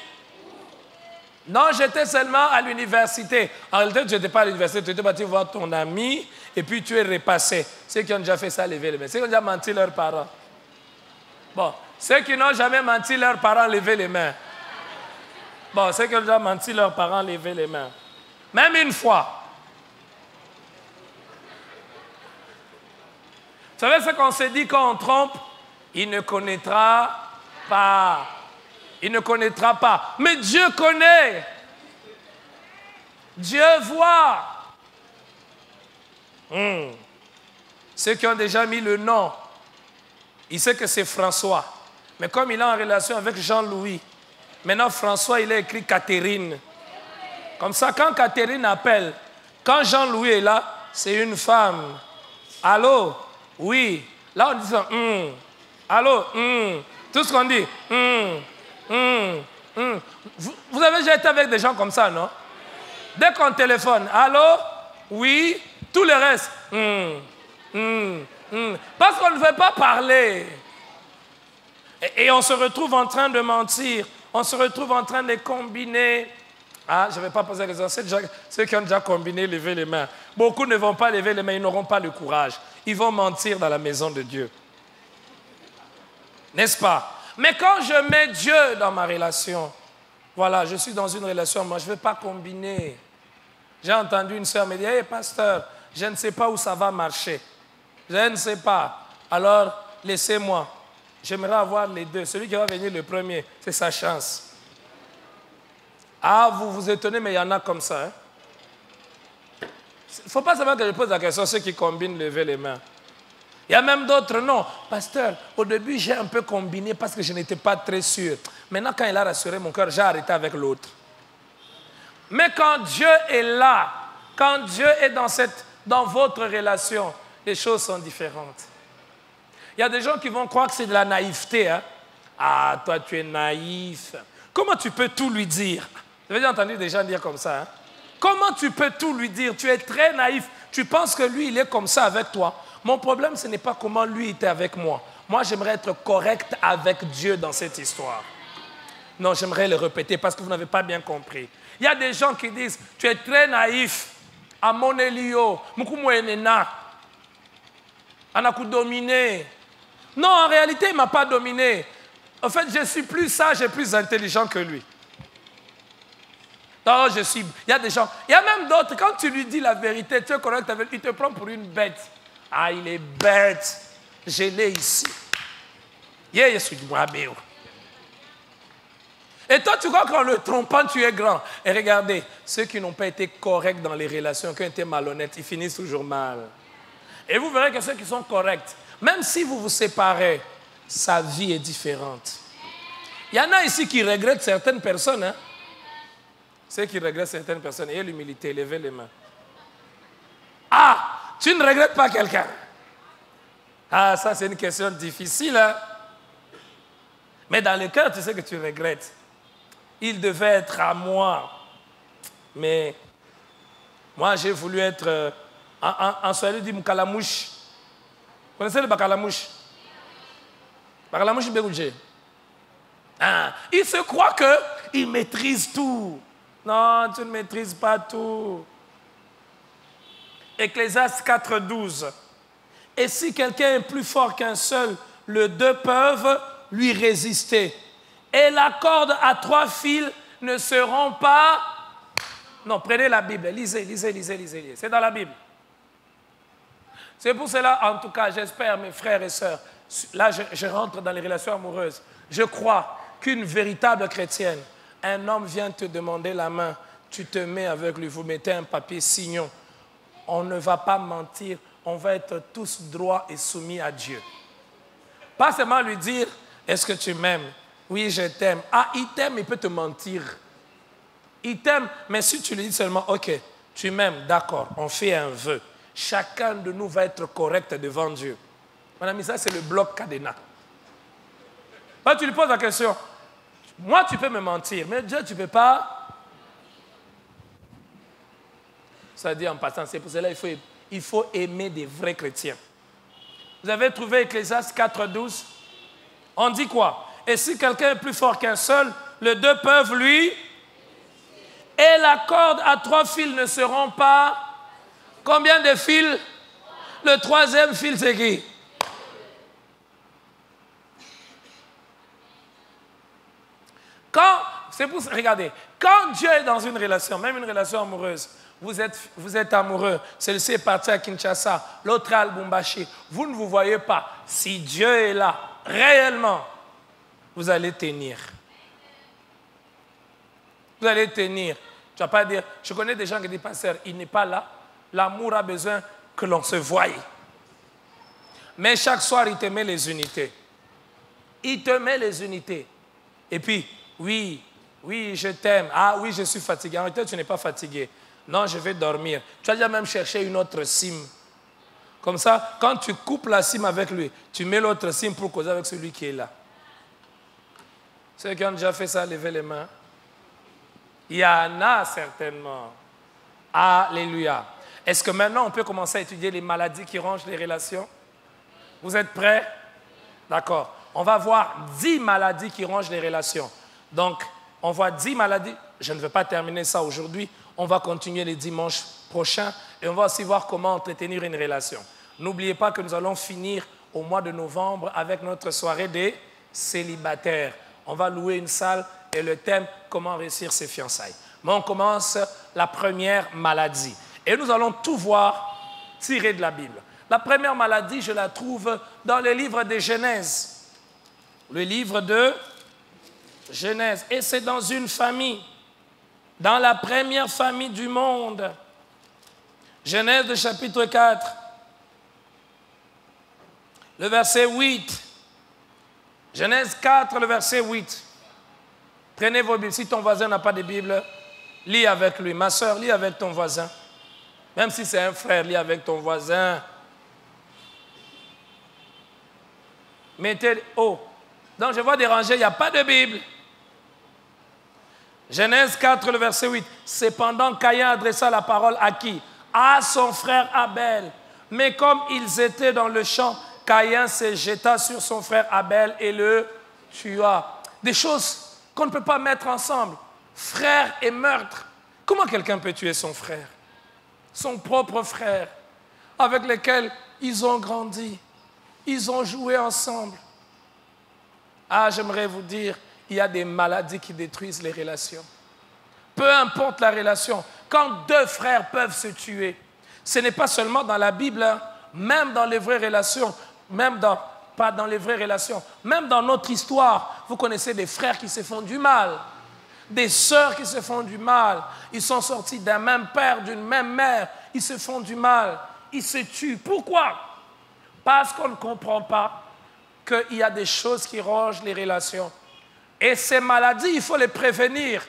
Non, j'étais seulement à l'université. En réalité, tu n'étais pas à l'université. Tu étais parti voir ton ami et puis tu es repassé. Ceux qui ont déjà fait ça, levez les mains. Ceux qui ont déjà menti leurs parents. Bon, ceux qui n'ont jamais menti leurs parents, levez les mains. Bon, ceux qui ont déjà menti leurs parents, levez les mains. Même une fois. Vous savez ce qu'on s'est dit quand on trompe? Il ne connaîtra pas. Il ne connaîtra pas. Mais Dieu connaît. Dieu voit. Ceux qui ont déjà mis le nom, il sait que c'est François. Mais comme il est en relation avec Jean-Louis, maintenant François, il a écrit Catherine. Comme ça, quand Catherine appelle, quand Jean-Louis est là, c'est une femme. Allô? Oui. Là, on dit ça. Allô? Tout ce qu'on dit. Vous avez déjà été avec des gens comme ça, non? Dès qu'on téléphone, allô? Oui. Tout le reste. Parce qu'on ne veut pas parler. Et on se retrouve en train de mentir. On se retrouve en train de combiner. Ah, je ne vais pas poser la question. Ceux qui ont déjà combiné, levez les mains. Beaucoup ne vont pas lever les mains, ils n'auront pas le courage. Ils vont mentir dans la maison de Dieu. N'est-ce pas? Mais quand je mets Dieu dans ma relation, voilà, je suis dans une relation, moi je ne vais pas combiner. J'ai entendu une sœur me dire, hey, pasteur, je ne sais pas où ça va marcher. Je ne sais pas. Alors, laissez-moi. J'aimerais avoir les deux. Celui qui va venir le premier, c'est sa chance. Ah, vous vous étonnez, mais il y en a comme ça. Hein? Il ne faut pas savoir que je pose la question, ceux qui combinent, levez les mains. Il y a même d'autres, non. Pasteur, au début, j'ai un peu combiné parce que je n'étais pas très sûr. Maintenant, quand il a rassuré mon cœur, j'ai arrêté avec l'autre. Mais quand Dieu est là, quand Dieu est dans votre relation, les choses sont différentes. Il y a des gens qui vont croire que c'est de la naïveté. Hein? Ah, toi, tu es naïf. Comment tu peux tout lui dire? Vous avez déjà entendu des gens dire comme ça. Hein? Comment tu peux tout lui dire? Tu es très naïf. Tu penses que lui, il est comme ça avec toi. Mon problème, ce n'est pas comment lui était avec moi. Moi, j'aimerais être correct avec Dieu dans cette histoire. Non, j'aimerais le répéter parce que vous n'avez pas bien compris. Il y a des gens qui disent, tu es très naïf. Amonelio, mukumwenena. Anaku dominé. Non, en réalité, il ne m'a pas dominé. En fait, je suis plus sage et plus intelligent que lui. Non, il y a des gens, il y a même d'autres, quand tu lui dis la vérité, tu es correct avec lui, il te prend pour une bête. Ah, il est bête. Je l'ai ici. Et toi, tu crois qu'en le trompant, tu es grand. Et regardez, ceux qui n'ont pas été corrects dans les relations, qui ont été malhonnêtes, ils finissent toujours mal. Et vous verrez que ceux qui sont corrects, même si vous vous séparez, sa vie est différente. Il y en a ici qui regrettent certaines personnes. Hein? Ceux qui regrettent certaines personnes, ayez l'humilité, levez les mains. Ah, tu ne regrettes pas quelqu'un? Ah, ça c'est une question difficile. Hein? Mais dans le cœur, tu sais que tu regrettes. Il devait être à moi. Mais moi, j'ai voulu être... en Swahili, dit Mkalamouche. Vous connaissez le Bakalamouche? Bakalamouche Begoudje. Ah, il se croit qu'il maîtrise tout. Non, tu ne maîtrises pas tout. Ecclésiaste 4,12. Et si quelqu'un est plus fort qu'un seul, les deux peuvent lui résister. Et la corde à 3 fils ne seront pas... Non, prenez la Bible, lisez. C'est dans la Bible. C'est pour cela, en tout cas, j'espère, mes frères et sœurs, là, je rentre dans les relations amoureuses. Je crois qu'une véritable chrétienne, un homme vient te demander la main, tu te mets avec lui, vous mettez un papier, signons. On ne va pas mentir, on va être tous droits et soumis à Dieu. Pas seulement lui dire, est-ce que tu m'aimes? Oui, je t'aime. Ah, il t'aime, il peut te mentir. Il t'aime, mais si tu lui dis seulement, ok, tu m'aimes, d'accord, on fait un vœu. Chacun de nous va être correct devant Dieu. Mon ami, ça c'est le bloc cadenas. Quand tu lui poses la question, moi tu peux me mentir, mais Dieu tu ne peux pas. Ça dit en passant, c'est pour cela qu'il faut aimer des vrais chrétiens. Vous avez trouvé Ecclésiaste 4,12? On dit quoi? Et si quelqu'un est plus fort qu'un seul, les deux peuvent lui. Et la corde à 3 fils ne seront pas. Combien de fils? Le 3e fil, c'est qui? Regardez, quand Dieu est dans une relation, même une relation amoureuse, vous êtes amoureux, celui-ci est parti à Kinshasa, l'autre est à Lubumbashi, vous ne vous voyez pas. Si Dieu est là, réellement, vous allez tenir. Vous allez tenir. Tu ne vas pas dire, je connais des gens qui disent, pasteur, il n'est pas là. L'amour a besoin que l'on se voie. Mais chaque soir, il te met les unités. Il te met les unités. Et puis, oui, je t'aime. Ah oui, je suis fatigué. En réalité, tu n'es pas fatigué. Non, je vais dormir. Tu as déjà même cherché une autre cime. Comme ça, quand tu coupes la cime avec lui, tu mets l'autre cime pour causer avec celui qui est là. Ceux qui ont déjà fait ça, levez les mains. Il y en a certainement. Alléluia. Est-ce que maintenant on peut commencer à étudier les maladies qui rongent les relations? Vous êtes prêts? D'accord. On va voir 10 maladies qui rongent les relations. Donc, on voit 10 maladies. Je ne vais pas terminer ça aujourd'hui. On va continuer les dimanches prochains et on va aussi voir comment entretenir une relation. N'oubliez pas que nous allons finir au mois de novembre avec notre soirée des célibataires. On va louer une salle et le thème, comment réussir ses fiançailles. Mais on commence la première maladie. Et nous allons tout voir tiré de la Bible. La première maladie, je la trouve dans le livre de Genèse. Le livre de Genèse. Et c'est dans une famille, dans la première famille du monde. Genèse, le chapitre 4, le verset 8. Genèse 4, le verset 8. Prenez vos Bibles. Si ton voisin n'a pas de Bible, lis avec lui. Ma soeur, lis avec ton voisin. Même si c'est un frère, lis avec ton voisin. Mettez haut. Donc je vois des rangées, il n'y a pas de Bible. Genèse 4, le verset 8. Cependant, Caïn adressa la parole à qui? À son frère Abel. Mais comme ils étaient dans le champ, Caïn se jeta sur son frère Abel et le tua. Des choses qu'on ne peut pas mettre ensemble. Frère et meurtre. Comment quelqu'un peut tuer son frère? Son propre frère, avec lequel ils ont grandi. Ils ont joué ensemble. Ah, j'aimerais vous dire, il y a des maladies qui détruisent les relations. Peu importe la relation, quand 2 frères peuvent se tuer, ce n'est pas seulement dans la Bible, hein, même dans les vraies relations, pas dans les vraies relations, même dans notre histoire, vous connaissez des frères qui se font du mal, des sœurs qui se font du mal. Ils sont sortis d'un même père, d'une même mère, ils se font du mal, ils se tuent. Pourquoi? Parce qu'on ne comprend pas qu'il y a des choses qui rongent les relations. Et ces maladies, il faut les prévenir.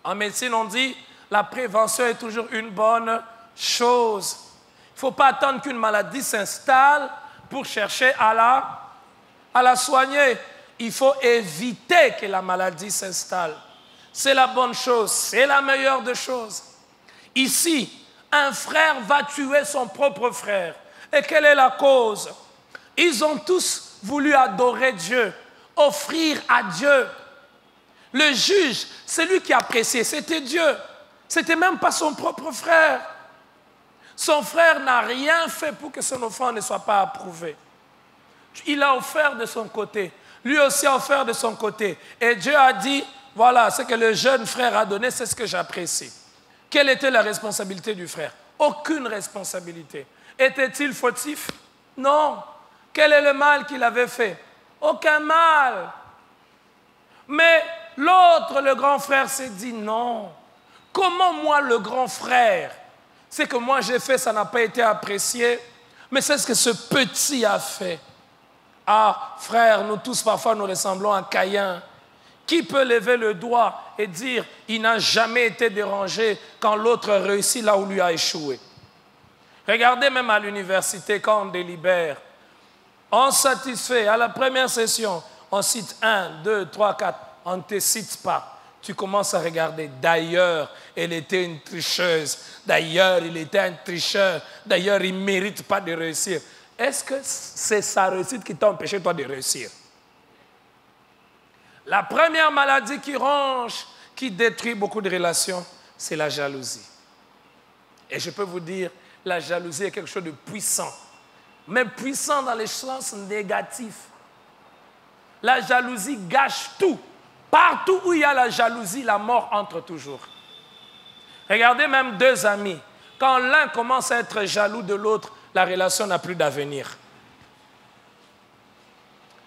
En médecine, on dit la prévention est toujours une bonne chose. Il ne faut pas attendre qu'une maladie s'installe pour chercher à la soigner. Il faut éviter que la maladie s'installe. C'est la bonne chose, c'est la meilleure des choses. Ici, un frère va tuer son propre frère. Et quelle est la cause? Ils ont tous voulu adorer Dieu, offrir à Dieu. Le juge, celui qui appréciait, c'était Dieu. C'était même pas son propre frère. Son frère n'a rien fait pour que son offrande ne soit pas approuvée. Il a offert de son côté. Lui aussi a offert de son côté. Et Dieu a dit, voilà, ce que le jeune frère a donné, c'est ce que j'apprécie. Quelle était la responsabilité du frère? Aucune responsabilité. Était-il fautif? Non. Quel est le mal qu'il avait fait? Aucun mal. Mais l'autre, le grand frère, s'est dit non. Comment moi, le grand frère, ce que moi j'ai fait, ça n'a pas été apprécié, mais c'est ce que ce petit a fait. Ah, frère, nous tous parfois nous ressemblons à Caïn. Qui peut lever le doigt et dire il n'a jamais été dérangé quand l'autre réussit là où lui a échoué? Regardez même à l'université quand on délibère. On satisfait à la première session, on cite 1, 2, 3, 4, on ne te cite pas. Tu commences à regarder. D'ailleurs, elle était une tricheuse. D'ailleurs, il était un tricheur. D'ailleurs, il ne mérite pas de réussir. Est-ce que c'est sa réussite qui t'a empêché, toi, de réussir? La première maladie qui ronge, qui détruit beaucoup de relations, c'est la jalousie. Et je peux vous dire, la jalousie est quelque chose de puissant. Mais puissant dans les sens négatifs. La jalousie gâche tout. Partout où il y a la jalousie, la mort entre toujours. Regardez même deux amis. Quand l'un commence à être jaloux de l'autre, la relation n'a plus d'avenir.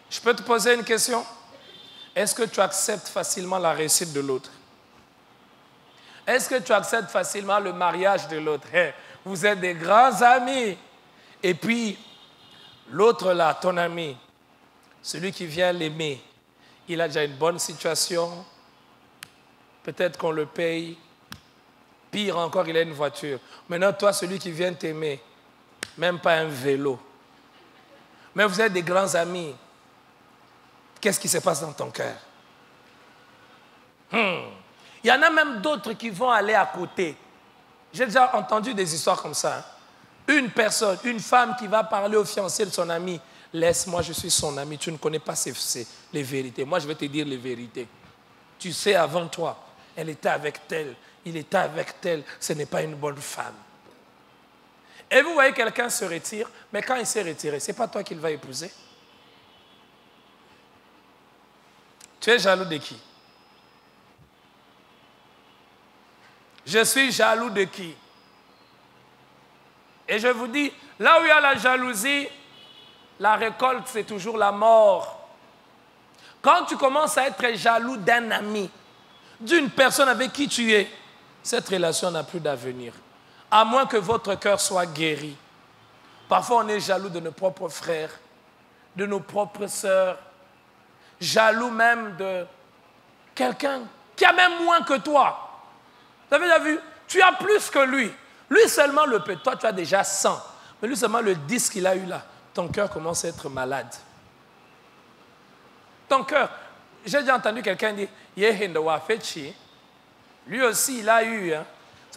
Je peux te poser une question? Est-ce que tu acceptes facilement la réussite de l'autre? Est-ce que tu acceptes facilement le mariage de l'autre? Hey, vous êtes des grands amis. Et puis, l'autre là, ton ami, celui qui vient l'aimer, il a déjà une bonne situation, peut-être qu'on le paye, pire encore, il a une voiture. Maintenant, toi, celui qui vient t'aimer, même pas un vélo. Mais vous êtes des grands amis. Qu'est-ce qui se passe dans ton cœur? Il y en a même d'autres qui vont aller à côté. J'ai déjà entendu des histoires comme ça. Hein. Une personne, une femme qui va parler au fiancé de son ami. Laisse-moi, je suis son ami, tu ne connais pas les vérités. Moi, je vais te dire les vérités. Tu sais, avant toi, elle était avec tel, il était avec tel, ce n'est pas une bonne femme. Et vous voyez quelqu'un se retire, mais quand il s'est retiré, ce n'est pas toi qu'il va épouser. Tu es jaloux de qui? Je suis jaloux de qui? Et je vous dis, là où il y a la jalousie, la récolte, c'est toujours la mort. Quand tu commences à être jaloux d'un ami, d'une personne avec qui tu es, cette relation n'a plus d'avenir. À moins que votre cœur soit guéri. Parfois, on est jaloux de nos propres frères, de nos propres sœurs, jaloux même de quelqu'un qui a même moins que toi. Vous avez déjà vu? Tu as plus que lui. Lui seulement le peut. Toi, tu as déjà 100. Mais lui seulement le 10 qu'il a eu là. Ton cœur commence à être malade. Ton cœur. J'ai déjà entendu quelqu'un dire, lui aussi, il a eu. Hein.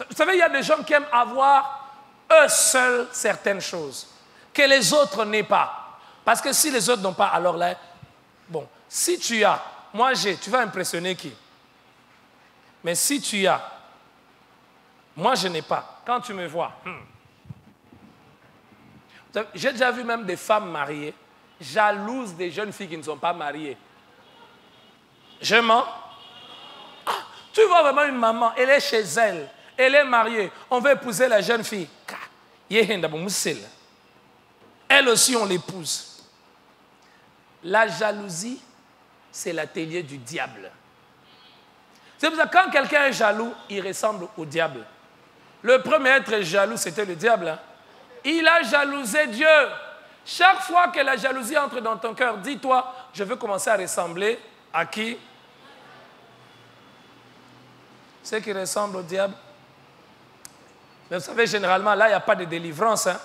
Vous savez, il y a des gens qui aiment avoir eux seuls certaines choses, que les autres n'aient pas. Parce que si les autres n'ont pas, alors là, bon, si tu as, moi j'ai, tu vas impressionner qui? Mais si tu as, moi je n'ai pas, quand tu me vois, j'ai déjà vu même des femmes mariées, jalouses des jeunes filles qui ne sont pas mariées. Je mens? Ah, tu vois vraiment une maman, elle est chez elle, elle est mariée, on veut épouser la jeune fille. Elle aussi, on l'épouse. La jalousie, c'est l'atelier du diable. C'est pour ça que quand quelqu'un est jaloux, il ressemble au diable. Le premier à être jaloux, c'était le diable. Hein? Il a jalousé Dieu. Chaque fois que la jalousie entre dans ton cœur, dis-toi, je veux commencer à ressembler à qui? Ceux qui ressemblent au diable. Mais vous savez, généralement, là, il n'y a pas de délivrance. Hein?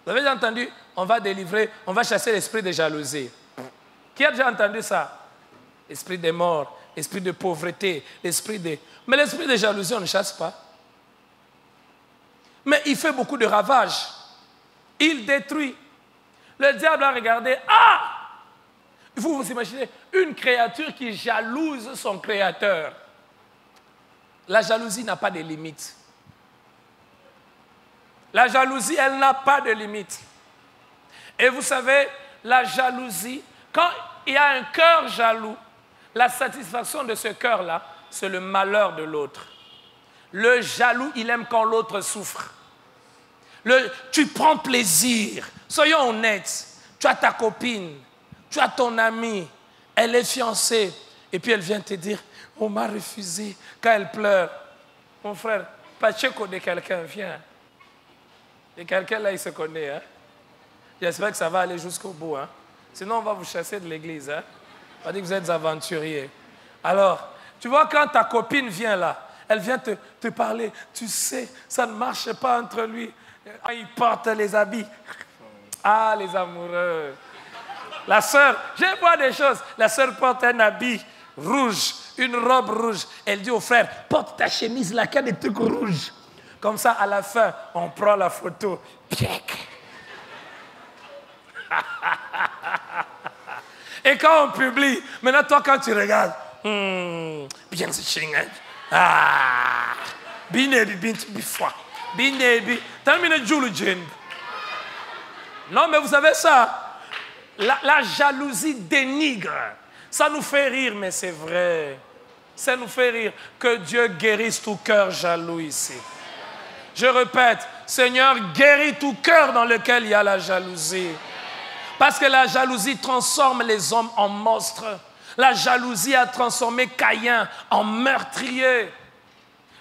Vous avez déjà entendu? On va délivrer, on va chasser l'esprit de jalousie. Qui a déjà entendu ça? Esprit de mort, esprit de pauvreté, esprit de... Mais l'esprit de jalousie, on ne chasse pas. Mais il fait beaucoup de ravages. Il détruit. Le diable a regardé. Ah! Vous vous imaginez une créature qui jalouse son créateur. La jalousie n'a pas de limite. La jalousie, elle n'a pas de limite. Et vous savez, la jalousie, quand il y a un cœur jaloux, la satisfaction de ce cœur-là, c'est le malheur de l'autre. Le jaloux, il aime quand l'autre souffre. Tu prends plaisir. Soyons honnêtes. Tu as ta copine, tu as ton amie, elle est fiancée, et puis elle vient te dire, on m'a refusé. Quand elle pleure, mon frère, Pacheco de quelqu'un, viens. De quelqu'un là, il se connaît. Hein? J'espère que ça va aller jusqu'au bout. Hein. Sinon, on va vous chasser de l'église. Hein. On va dire que vous êtes aventuriers. Alors, tu vois, quand ta copine vient là, elle vient te parler. Tu sais, ça ne marche pas entre lui. Il porte les habits. Ah, les amoureux. La sœur, je vois des choses. La sœur porte un habit rouge, une robe rouge. Elle dit au frère, porte ta chemise là, qu'il y a des trucs rouges. Comme ça, à la fin, on prend la photo. Et quand on publie, maintenant toi quand tu regardes, bien c'est chingé. Ah, binebi binti bifwa, binebi. Termine Jules Jane. Non mais vous savez ça, la jalousie dénigre. Ça nous fait rire, mais c'est vrai. Ça nous fait rire. Que Dieu guérisse tout cœur jaloux ici. Je répète, Seigneur, guéris tout cœur dans lequel il y a la jalousie. Parce que la jalousie transforme les hommes en monstres. La jalousie a transformé Caïn en meurtrier.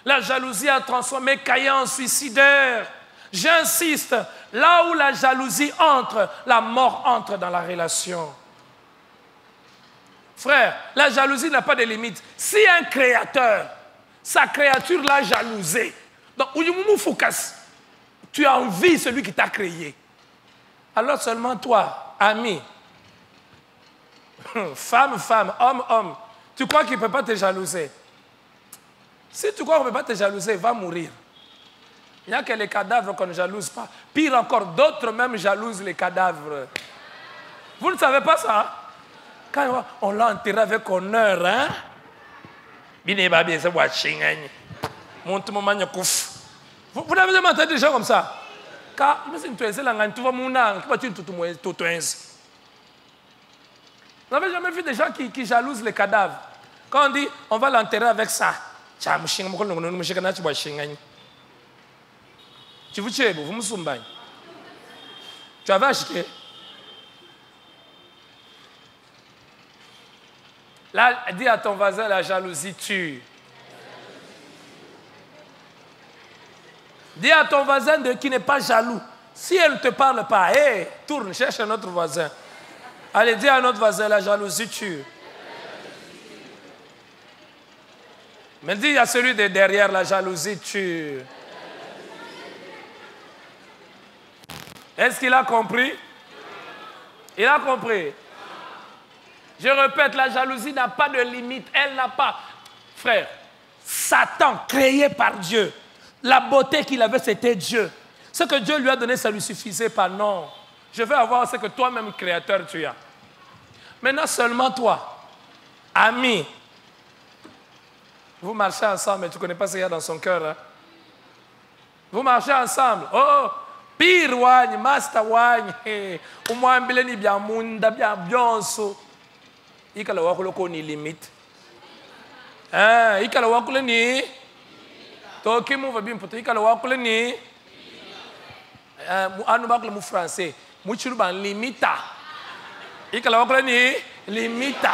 La jalousie a transformé Caïn en suicidaire. J'insiste, là où la jalousie entre, la mort entre dans la relation. Frère, la jalousie n'a pas de limite. Si un créateur, sa créature l'a jalousé, donc, tu as envie celui qui t'a créé. Alors seulement toi, ami, femme, homme, tu crois qu'il ne peut pas te jalouser? Si tu crois qu'il ne peut pas te jalouser, va mourir. Il n'y a que les cadavres qu'on ne jalouse pas. Pire encore, d'autres même jalousent les cadavres. Vous ne savez pas ça? Quand on l'a enterré avec honneur, hein? Vous n'avez jamais entendu des gens comme ça? Vous n'avez jamais vu des gens qui jalousent les cadavres? Quand on dit, on va l'enterrer avec ça. Tu avais acheté? Là, dis à ton voisin, la jalousie tue. Dis à ton voisin qui n'est pas jaloux. Si elle ne te parle pas, hey, tourne, cherche un autre voisin. Allez, dis à notre voisin, la jalousie tue. Mais dis à celui de derrière, la jalousie tue. Est-ce qu'il a compris? Il a compris. Je répète, la jalousie n'a pas de limite. Elle n'a pas. Frère, Satan, créé par Dieu, la beauté qu'il avait, c'était Dieu. Ce que Dieu lui a donné, ça ne lui suffisait pas. Non. Je veux avoir ce que toi-même, créateur, tu as. Maintenant, seulement toi, ami, vous marchez ensemble, mais tu ne connais pas ce qu'il y a dans son cœur. Hein? Vous marchez ensemble. Oh, pire wany, master wany. Umwambile ni bya munda bya byonso. Ikala wakule ko ni limite. Ikala wakule ni toki mu vabi mpoto ikala wakule ni anu bakule mu français. Mu chiru ban limita. Ikala wakule ni limita.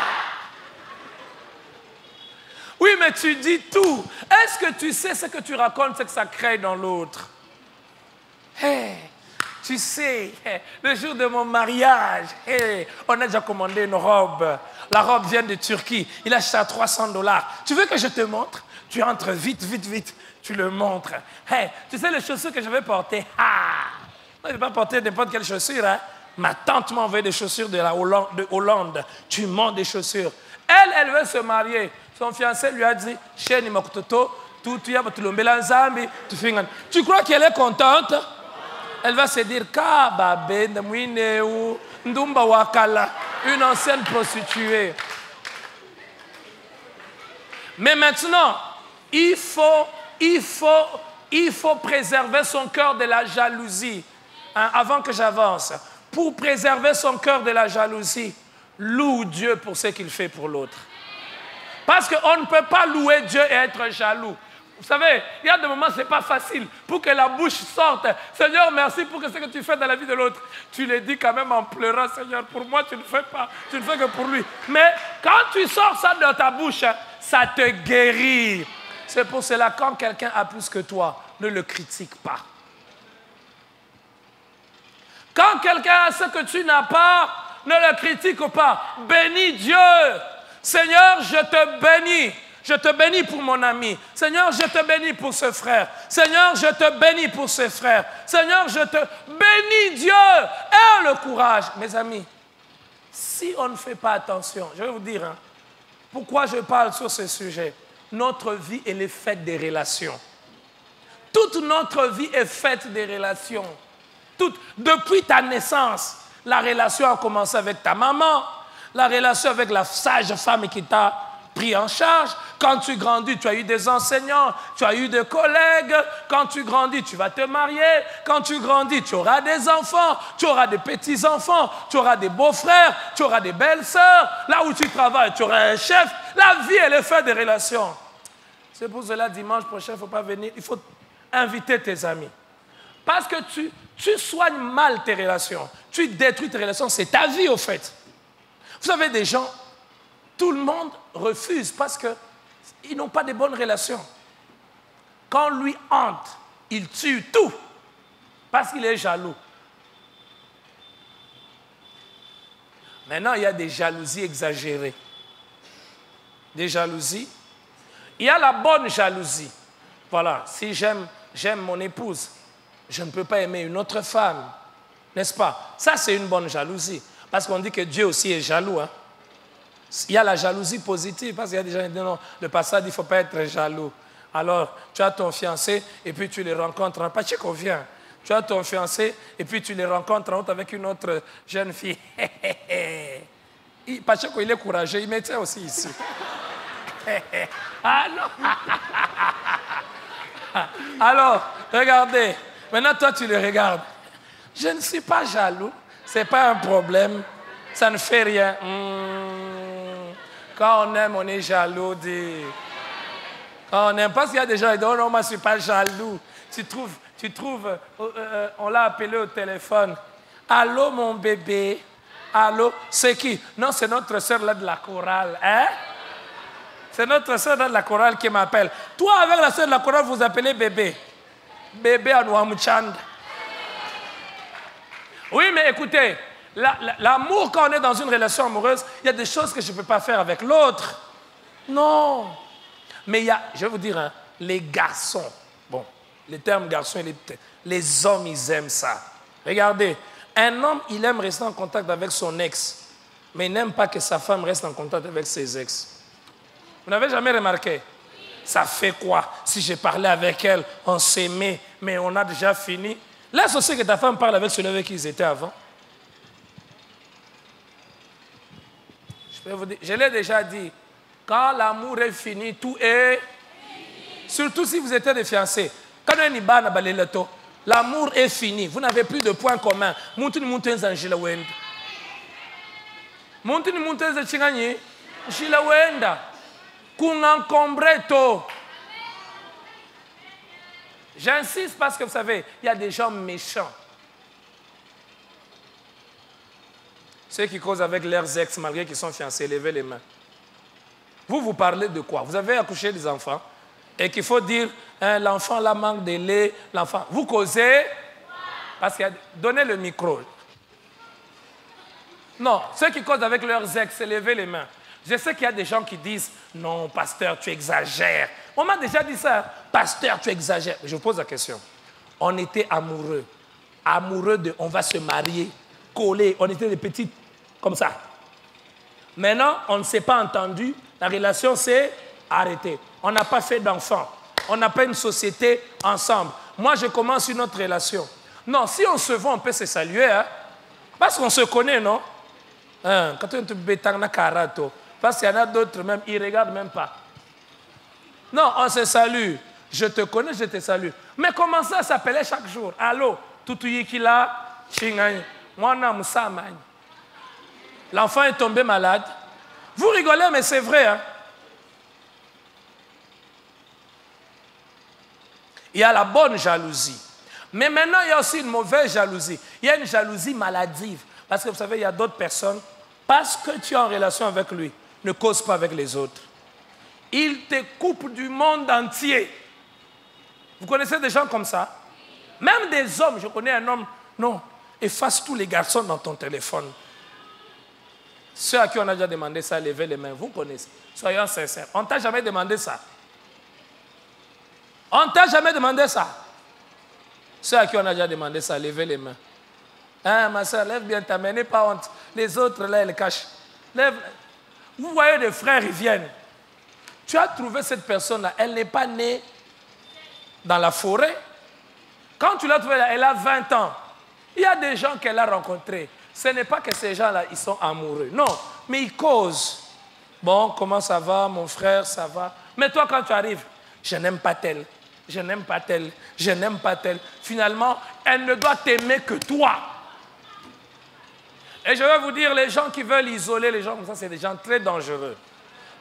Oui, mais tu dis tout. Est-ce que tu sais ce que tu racontes, c'est que ça crée dans l'autre? Hey, tu sais, le jour de mon mariage, hey, on a déjà commandé une robe. La robe vient de Turquie. Il a acheté à $300. Tu veux que je te montre? Tu entres vite, vite, vite. Tu le montres. Hey, tu sais les chaussures que je vais porter? Je ne vais pas porter n'importe quelle chaussure. Hein? Ma tante m'a envoyé des chaussures de Hollande. Tu montes des chaussures. Elle veut se marier. Son fiancé lui a dit, tu crois qu'elle est contente? Elle va se dire, une ancienne prostituée. Mais maintenant, il faut préserver son cœur de la jalousie. Hein, avant que j'avance, pour préserver son cœur de la jalousie, loue Dieu pour ce qu'il fait pour l'autre. Parce qu'on ne peut pas louer Dieu et être jaloux. Vous savez, il y a des moments où ce n'est pas facile. Pour que la bouche sorte, Seigneur, merci pour ce que tu fais dans la vie de l'autre. Tu le dis quand même en pleurant, Seigneur, pour moi, tu ne fais pas. Tu ne fais que pour lui. Mais quand tu sors ça de ta bouche, ça te guérit. C'est pour cela, quand quelqu'un a plus que toi, ne le critique pas. Quand quelqu'un a ce que tu n'as pas, ne le critique pas. Bénis Dieu. Seigneur, je te bénis. Je te bénis pour mon ami. Seigneur, je te bénis pour ce frère. Seigneur, je te bénis pour ce frère. Seigneur, je te bénis Dieu. Aie le courage. Mes amis, si on ne fait pas attention, je vais vous dire, hein, pourquoi je parle sur ce sujet. Notre vie, elle est faite des relations. Toute notre vie est faite des relations. Depuis ta naissance, la relation a commencé avec ta maman, la relation avec la sage femme qui t'a pris en charge. Quand tu grandis, tu as eu des enseignants, tu as eu des collègues. Quand tu grandis, tu vas te marier. Quand tu grandis, tu auras des enfants, tu auras des petits-enfants, tu auras des beaux-frères, tu auras des belles-sœurs. Là où tu travailles, tu auras un chef. La vie, elle est faite des relations. C'est pour cela, dimanche prochain, il ne faut pas venir. Il faut inviter tes amis. Parce que tu soignes mal tes relations. Tu détruis tes relations. C'est ta vie, au fait. Vous savez, des gens, tout le monde refuse parce qu'ils n'ont pas de bonnes relations. Quand lui hante, il tue tout parce qu'il est jaloux. Maintenant, il y a des jalousies exagérées. Des jalousies. Il y a la bonne jalousie. Voilà, si j'aime mon épouse, je ne peux pas aimer une autre femme. N'est-ce pas? Ça, c'est une bonne jalousie. Parce qu'on dit que Dieu aussi est jaloux. Hein? Il y a la jalousie positive, parce qu'il y a des gens qui disent non, le passage, il ne faut pas être jaloux. Alors, tu as ton fiancé, et puis tu les rencontres. Pacheco, viens. Tu as ton fiancé, et puis tu les rencontres en route avec une autre jeune fille. Pacheco, il est courageux, il mettait aussi ici. Ah non. Alors, regardez. Maintenant, toi, tu le regardes. Je ne suis pas jaloux. Ce n'est pas un problème. Ça ne fait rien. Quand on aime, on est jaloux. Quand on aime, parce qu'il y a des gens qui disent, oh non, moi, je ne suis pas jaloux. Tu trouves, on l'a appelé au téléphone. Allô, mon bébé. Allô, c'est qui? Non, c'est notre sœur là de la chorale. Hein? C'est notre sœur de la chorale qui m'appelle. Toi, avec la sœur de la chorale, vous appelez bébé. Bébé à Nouamouchand. Oui, mais écoutez, l'amour, quand on est dans une relation amoureuse, il y a des choses que je ne peux pas faire avec l'autre. Non. Mais il y a, je vais vous dire, hein, les garçons, bon, les termes garçons, les hommes, ils aiment ça. Regardez, un homme, il aime rester en contact avec son ex, mais il n'aime pas que sa femme reste en contact avec ses ex. Vous n'avez jamais remarqué? Ça fait quoi? Si j'ai parlé avec elle, on s'aimait, mais on a déjà fini. Laisse aussi que ta femme parle avec celui avec qui ils étaient avant. Je peux vous dire, je l'ai déjà dit, quand l'amour est fini, tout est fini. Surtout si vous étiez des fiancés. Quand on est bas, l'amour est fini. Vous n'avez plus de points communs. J'insiste parce que vous savez, il y a des gens méchants. Ceux qui causent avec leurs ex malgré qu'ils sont fiancés, levez les mains. Vous parlez de quoi? Vous avez accouché des enfants et qu'il faut dire, hein, l'enfant là manque de lait, l'enfant. Vous causez parce que donnez le micro. Non, ceux qui causent avec leurs ex, levez les mains. Je sais qu'il y a des gens qui disent, non, pasteur, tu exagères. On m'a déjà dit ça, pasteur, tu exagères. Je vous pose la question. On était amoureux. Amoureux de, on va se marier, collés. On était des petits comme ça. Maintenant, on ne s'est pas entendu. La relation s'est arrêtée. On n'a pas fait d'enfants. On n'a pas une société ensemble. Moi, je commence une autre relation. Non, si on se voit, on peut se saluer. Hein? Parce qu'on se connaît, non? Hein? Quand on te bétang na karato. Parce qu'il y en a d'autres même, ils ne regardent même pas. Non, on se salue. Je te connais, je te salue. Mais comment ça s'appelait chaque jour? Allô, Tutuyikila, Chingay, Mwana Moussamay. L'enfant est tombé malade. Vous rigolez, mais c'est vrai. Hein? Il y a la bonne jalousie. Mais maintenant, il y a aussi une mauvaise jalousie. Il y a une jalousie maladive. Parce que vous savez, il y a d'autres personnes, parce que tu es en relation avec lui, ne cause pas avec les autres. Il te coupe du monde entier. Vous connaissez des gens comme ça? Même des hommes. Je connais un homme, non, efface tous les garçons dans ton téléphone. Ceux à qui on a déjà demandé ça, levez les mains. Vous connaissez. Soyons sincères. On ne t'a jamais demandé ça. On ne t'a jamais demandé ça. Ceux à qui on a déjà demandé ça, levez les mains. Hein, ma soeur, lève bien ta main, n'aie pas honte. Les autres, là, elles cachent. Lève. Vous voyez des frères, ils viennent. Tu as trouvé cette personne-là, elle n'est pas née dans la forêt. Quand tu l'as trouvée là, elle a 20 ans. Il y a des gens qu'elle a rencontrés. Ce n'est pas que ces gens-là, ils sont amoureux. Non, mais ils causent. Bon, comment ça va, mon frère, ça va. Mais toi, quand tu arrives, je n'aime pas tel, je n'aime pas tel, je n'aime pas tel. Finalement, elle ne doit t'aimer que toi. Et je vais vous dire, les gens qui veulent isoler les gens comme ça, c'est des gens très dangereux.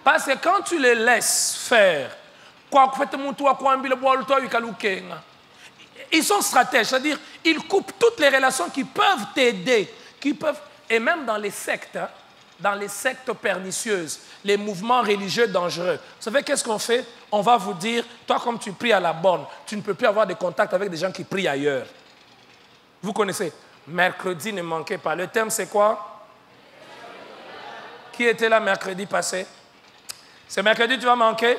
Parce que quand tu les laisses faire, ils sont stratèges, c'est-à-dire ils coupent toutes les relations qui peuvent t'aider, et même dans les sectes, hein, dans les sectes pernicieuses, les mouvements religieux dangereux. Vous savez qu'est-ce qu'on fait? On va vous dire, toi comme tu pries à la borne, tu ne peux plus avoir de contact avec des gens qui prient ailleurs. Vous connaissez? Mercredi, ne manquez pas. Le thème c'est quoi? Qui était là mercredi passé? C'est mercredi tu vas manquer?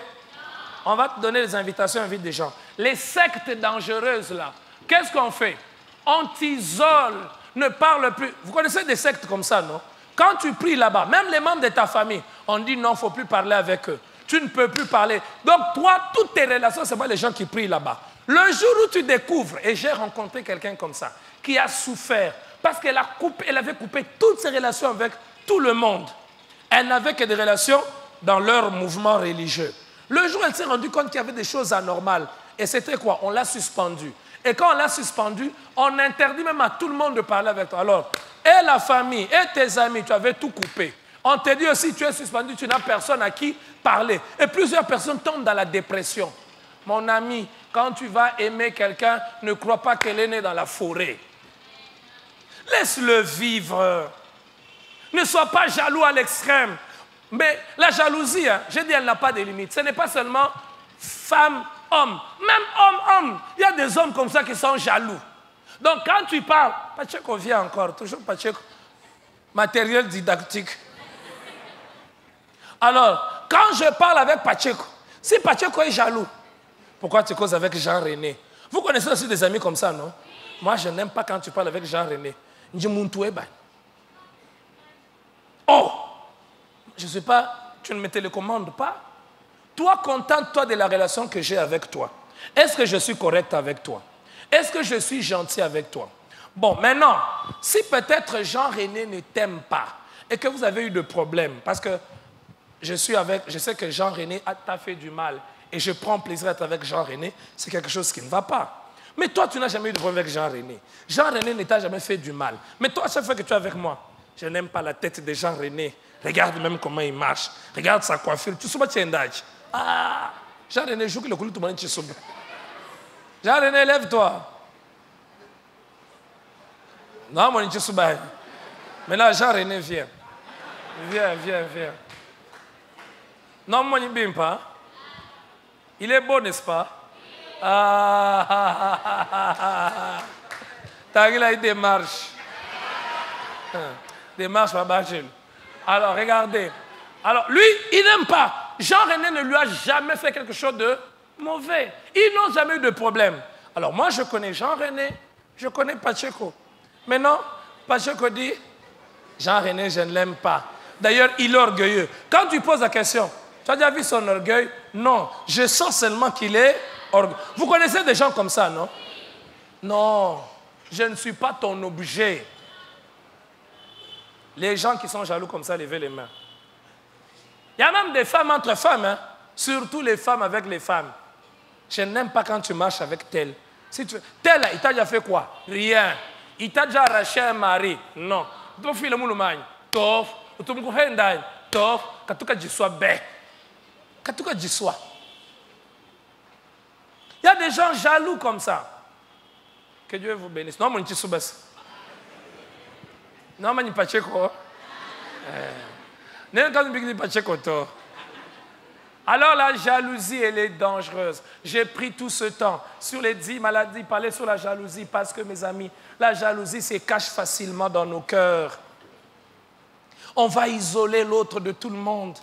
On va te donner des invitations, invite des gens. Les sectes dangereuses là, qu'est-ce qu'on fait? On t'isole, ne parle plus. Vous connaissez des sectes comme ça, non? Quand tu pries là-bas, même les membres de ta famille, on dit non, il ne faut plus parler avec eux. Tu ne peux plus parler. Donc toi, toutes tes relations, ce n'est pas les gens qui prient là-bas. Le jour où tu découvres, et j'ai rencontré quelqu'un comme ça, qui a souffert, parce qu'elle avait coupé toutes ses relations avec tout le monde. Elle n'avait que des relations dans leur mouvement religieux. Le jour où elle s'est rendue compte qu'il y avait des choses anormales, et c'était quoi? On l'a suspendue. Et quand on l'a suspendue, on interdit même à tout le monde de parler avec toi. Alors, et la famille, et tes amis, tu avais tout coupé. On te dit aussi, tu es suspendu, tu n'as personne à qui parler. Et plusieurs personnes tombent dans la dépression. Mon ami, quand tu vas aimer quelqu'un, ne crois pas qu'elle est née dans la forêt. Laisse-le vivre. Ne sois pas jaloux à l'extrême. Mais la jalousie, hein, j'ai dit, elle n'a pas de limite. Ce n'est pas seulement femme, homme. Même homme. Il y a des hommes comme ça qui sont jaloux. Donc quand tu parles, Pacheco vient encore, toujours Pacheco. Matériel didactique. Alors, quand je parle avec Pacheco, si Pacheco est jaloux, pourquoi tu causes avec Jean-René? Vous connaissez aussi des amis comme ça, non? Moi, je n'aime pas quand tu parles avec Jean-René. Oh! Je ne sais pas, tu ne me télécommandes pas. Toi, contente-toi de la relation que j'ai avec toi. Est-ce que je suis correct avec toi? Est-ce que je suis gentil avec toi? Bon, maintenant, si peut-être Jean-René ne t'aime pas et que vous avez eu de problèmes, parce que je sais que Jean-René t'a fait du mal et je prends plaisir à être avec Jean-René, c'est quelque chose qui ne va pas. Mais toi, tu n'as jamais eu de problème avec Jean-René. Jean-René ne t'a jamais fait du mal. Mais toi, à chaque fois que tu es avec moi, je n'aime pas la tête de Jean-René. Regarde même comment il marche. Regarde sa coiffure. Tu sais pas tiendage. Ah, Jean-René joue que le coulis tout le monde est Jean-René, lève-toi. Non, mon Tchouba. Maintenant, Jean-René, viens. Viens. Non, mon Bimpa. Il est beau, n'est-ce pas? T'as vu là, il démarche. Démarche, Baba Gilles. Alors, regardez. Alors, lui, il n'aime pas. Jean-René ne lui a jamais fait quelque chose de mauvais. Ils n'ont jamais eu de problème. Alors, moi, je connais Jean-René, je connais Pacheco. Maintenant, Pacheco dit, Jean-René, je ne l'aime pas. D'ailleurs, il est orgueilleux. Quand tu poses la question, tu as déjà vu son orgueil? Non, je sens seulement qu'il est orgueilleux. Vous connaissez des gens comme ça, non? Non, je ne suis pas ton objet. Les gens qui sont jaloux comme ça, levez les mains. Il y a même des femmes entre femmes, hein? Surtout les femmes avec les femmes. Je n'aime pas quand tu marches avec tel. Si tu... Tel, il t'a déjà fait quoi? Rien. Il t'a déjà arraché un mari? Non. Tu fais le mouloumagne. Tof. Tu me fais un tof. Quand tu dis soit bête. Quand tu dis soit. Il y a des gens jaloux comme ça. Que Dieu vous bénisse. Non, mon petit non, mais Pacheco. Non, quand tu dis Pacheco, Alors la jalousie, elle est dangereuse. J'ai pris tout ce temps sur les 10 maladies, parler sur la jalousie parce que, mes amis, la jalousie se cache facilement dans nos cœurs. On va isoler l'autre de tout le monde.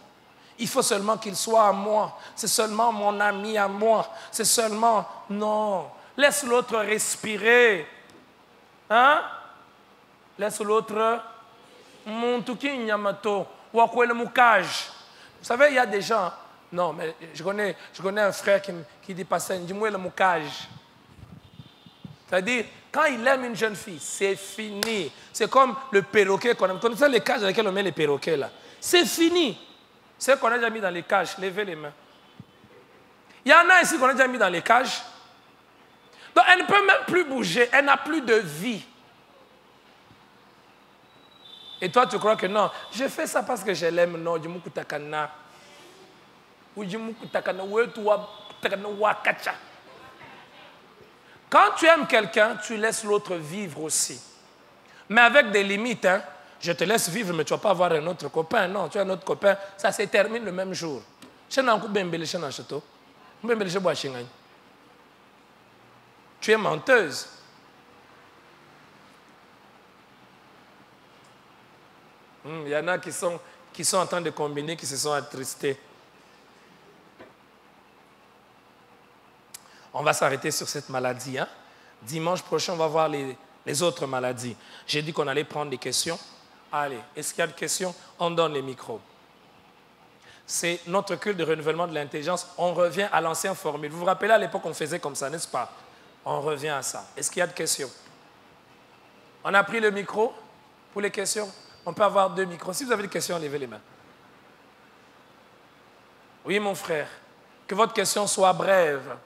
Il faut seulement qu'il soit à moi. C'est seulement mon ami à moi. C'est seulement... Non. Laisse l'autre respirer. Hein? Laisse l'autre... Montuki Nyamato. Wakwele Moukage. Vous savez, il y a des gens... Non, mais je connais un frère qui dit pas ça. Dis-moi le moukage. C'est-à-dire, quand il aime une jeune fille, c'est fini. C'est comme le perroquet qu'on aime. Vous connaissez les cages dans lesquelles on met les perroquets là? C'est fini. Ceux qu'on a déjà mis dans les cages, levez les mains. Il y en a ici qu'on a déjà mis dans les cages. Donc elle ne peut même plus bouger. Elle n'a plus de vie. Et toi, tu crois que non? Je fais ça parce que je l'aime. Non, du mukutakana. Quand tu aimes quelqu'un, tu laisses l'autre vivre aussi. Mais avec des limites. Hein. Je te laisse vivre, mais tu ne vas pas avoir un autre copain. Non, tu as un autre copain, ça se termine le même jour. Tu es menteuse. Il y en a qui sont en train de combiner, qui se sont attristés. On va s'arrêter sur cette maladie. Hein? Dimanche prochain, on va voir les autres maladies. J'ai dit qu'on allait prendre des questions. Allez, est-ce qu'il y a des questions? On donne les micros. C'est notre culte de renouvellement de l'intelligence. On revient à l'ancienne formule. Vous vous rappelez, à l'époque, on faisait comme ça, n'est-ce pas? On revient à ça. Est-ce qu'il y a des questions? On a pris le micro pour les questions? On peut avoir 2 micros. Si vous avez des questions, levez les mains. Oui, mon frère. Que votre question soit brève.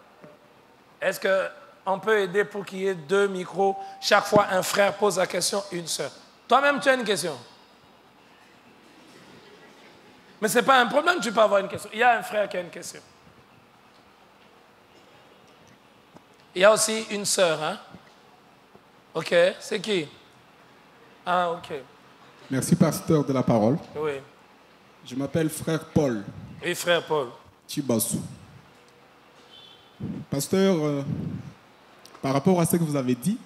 Est-ce qu'on peut aider pour qu'il y ait 2 micros? Chaque fois, un frère pose la question, une sœur. Toi-même, tu as une question. Mais ce n'est pas un problème, tu peux avoir une question. Il y a un frère qui a une question. Il y a aussi une sœur. Hein? OK, c'est qui? Ah, OK. Merci, pasteur, de la parole. Oui. Je m'appelle frère Paul. Oui, frère Paul. Chibasu. Pasteur, par rapport à ce que vous avez dit,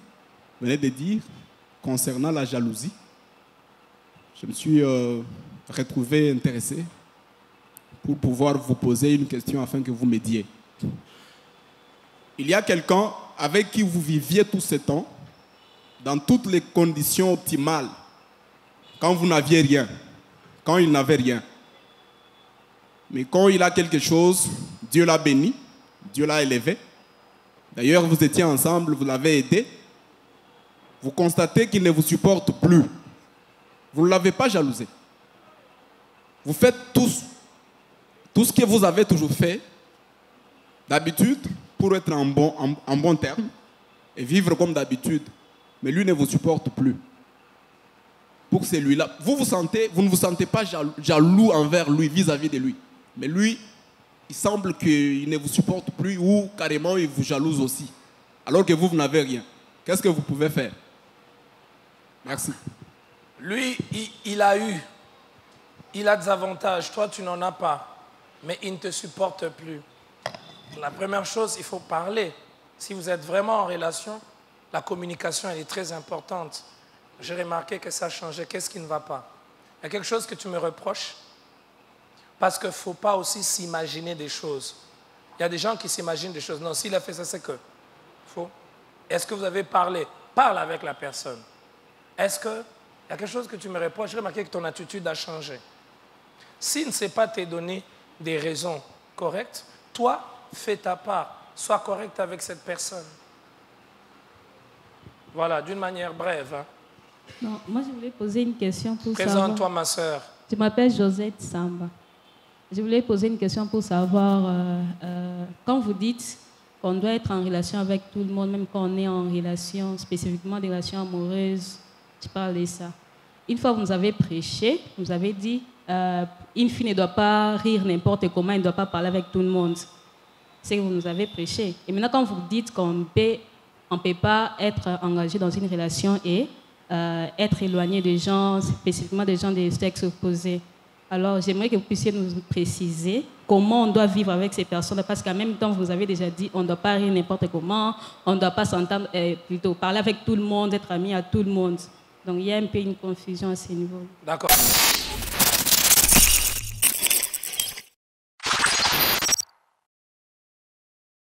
venez de dire, concernant la jalousie, je me suis retrouvé intéressé pour pouvoir vous poser une question afin que vous m'aidiez. Il y a quelqu'un avec qui vous viviez tout ce temps, dans toutes les conditions optimales, quand vous n'aviez rien, quand il n'avait rien. Mais quand il a quelque chose, Dieu l'a béni, Dieu l'a élevé. D'ailleurs, vous étiez ensemble, vous l'avez aidé. Vous constatez qu'il ne vous supporte plus. Vous ne l'avez pas jalousé. Vous faites tout ce que vous avez toujours fait, d'habitude, pour être en bon terme et vivre comme d'habitude. Mais lui ne vous supporte plus. Pour celui-là, vous ne vous sentez pas jaloux envers lui, vis-à-vis de lui. Mais lui, il semble qu'il ne vous supporte plus ou carrément il vous jalouse aussi. Alors que vous n'avez rien. Qu'est-ce que vous pouvez faire? Merci. Lui, il a des avantages. Toi, tu n'en as pas. Mais il ne te supporte plus. La première chose, il faut parler. Si vous êtes vraiment en relation, la communication, elle est très importante. J'ai remarqué que ça a changé. Qu'est-ce qui ne va pas? Il y a quelque chose que tu me reproches? Parce qu'il ne faut pas aussi s'imaginer des choses. Il y a des gens qui s'imaginent des choses. Non, s'il a fait ça, c'est que. Faut. Est-ce que vous avez parlé? Parle avec la personne. Est-ce qu'il y a quelque chose que tu me reproches? J'ai remarqué que ton attitude a changé. S'il ne sait pas te donner des raisons correctes, toi, fais ta part. Sois correct avec cette personne. Voilà, d'une manière brève. Hein. Non, moi, je voulais poser une question pour savoir... Présente-toi, ma sœur. Je m'appelle Josette Samba. Je voulais poser une question pour savoir, quand vous dites qu'on doit être en relation avec tout le monde, même quand on est en relation, spécifiquement des relations amoureuses, je parle de ça. Une fois, vous nous avez prêché, vous nous avez dit, une fille ne doit pas rire n'importe comment, elle ne doit pas parler avec tout le monde. C'est ce que vous nous avez prêché. Et maintenant, quand vous dites qu'on ne peut pas être engagé dans une relation et être éloigné des gens, spécifiquement des gens des sexes opposés, Alors, j'aimerais que vous puissiez nous préciser comment on doit vivre avec ces personnes, parce qu'en même temps, vous avez déjà dit, on ne doit pas rire n'importe comment, on ne doit pas s'entendre, plutôt parler avec tout le monde, être ami à tout le monde. Donc, il y a un peu une confusion à ce niveau. D'accord.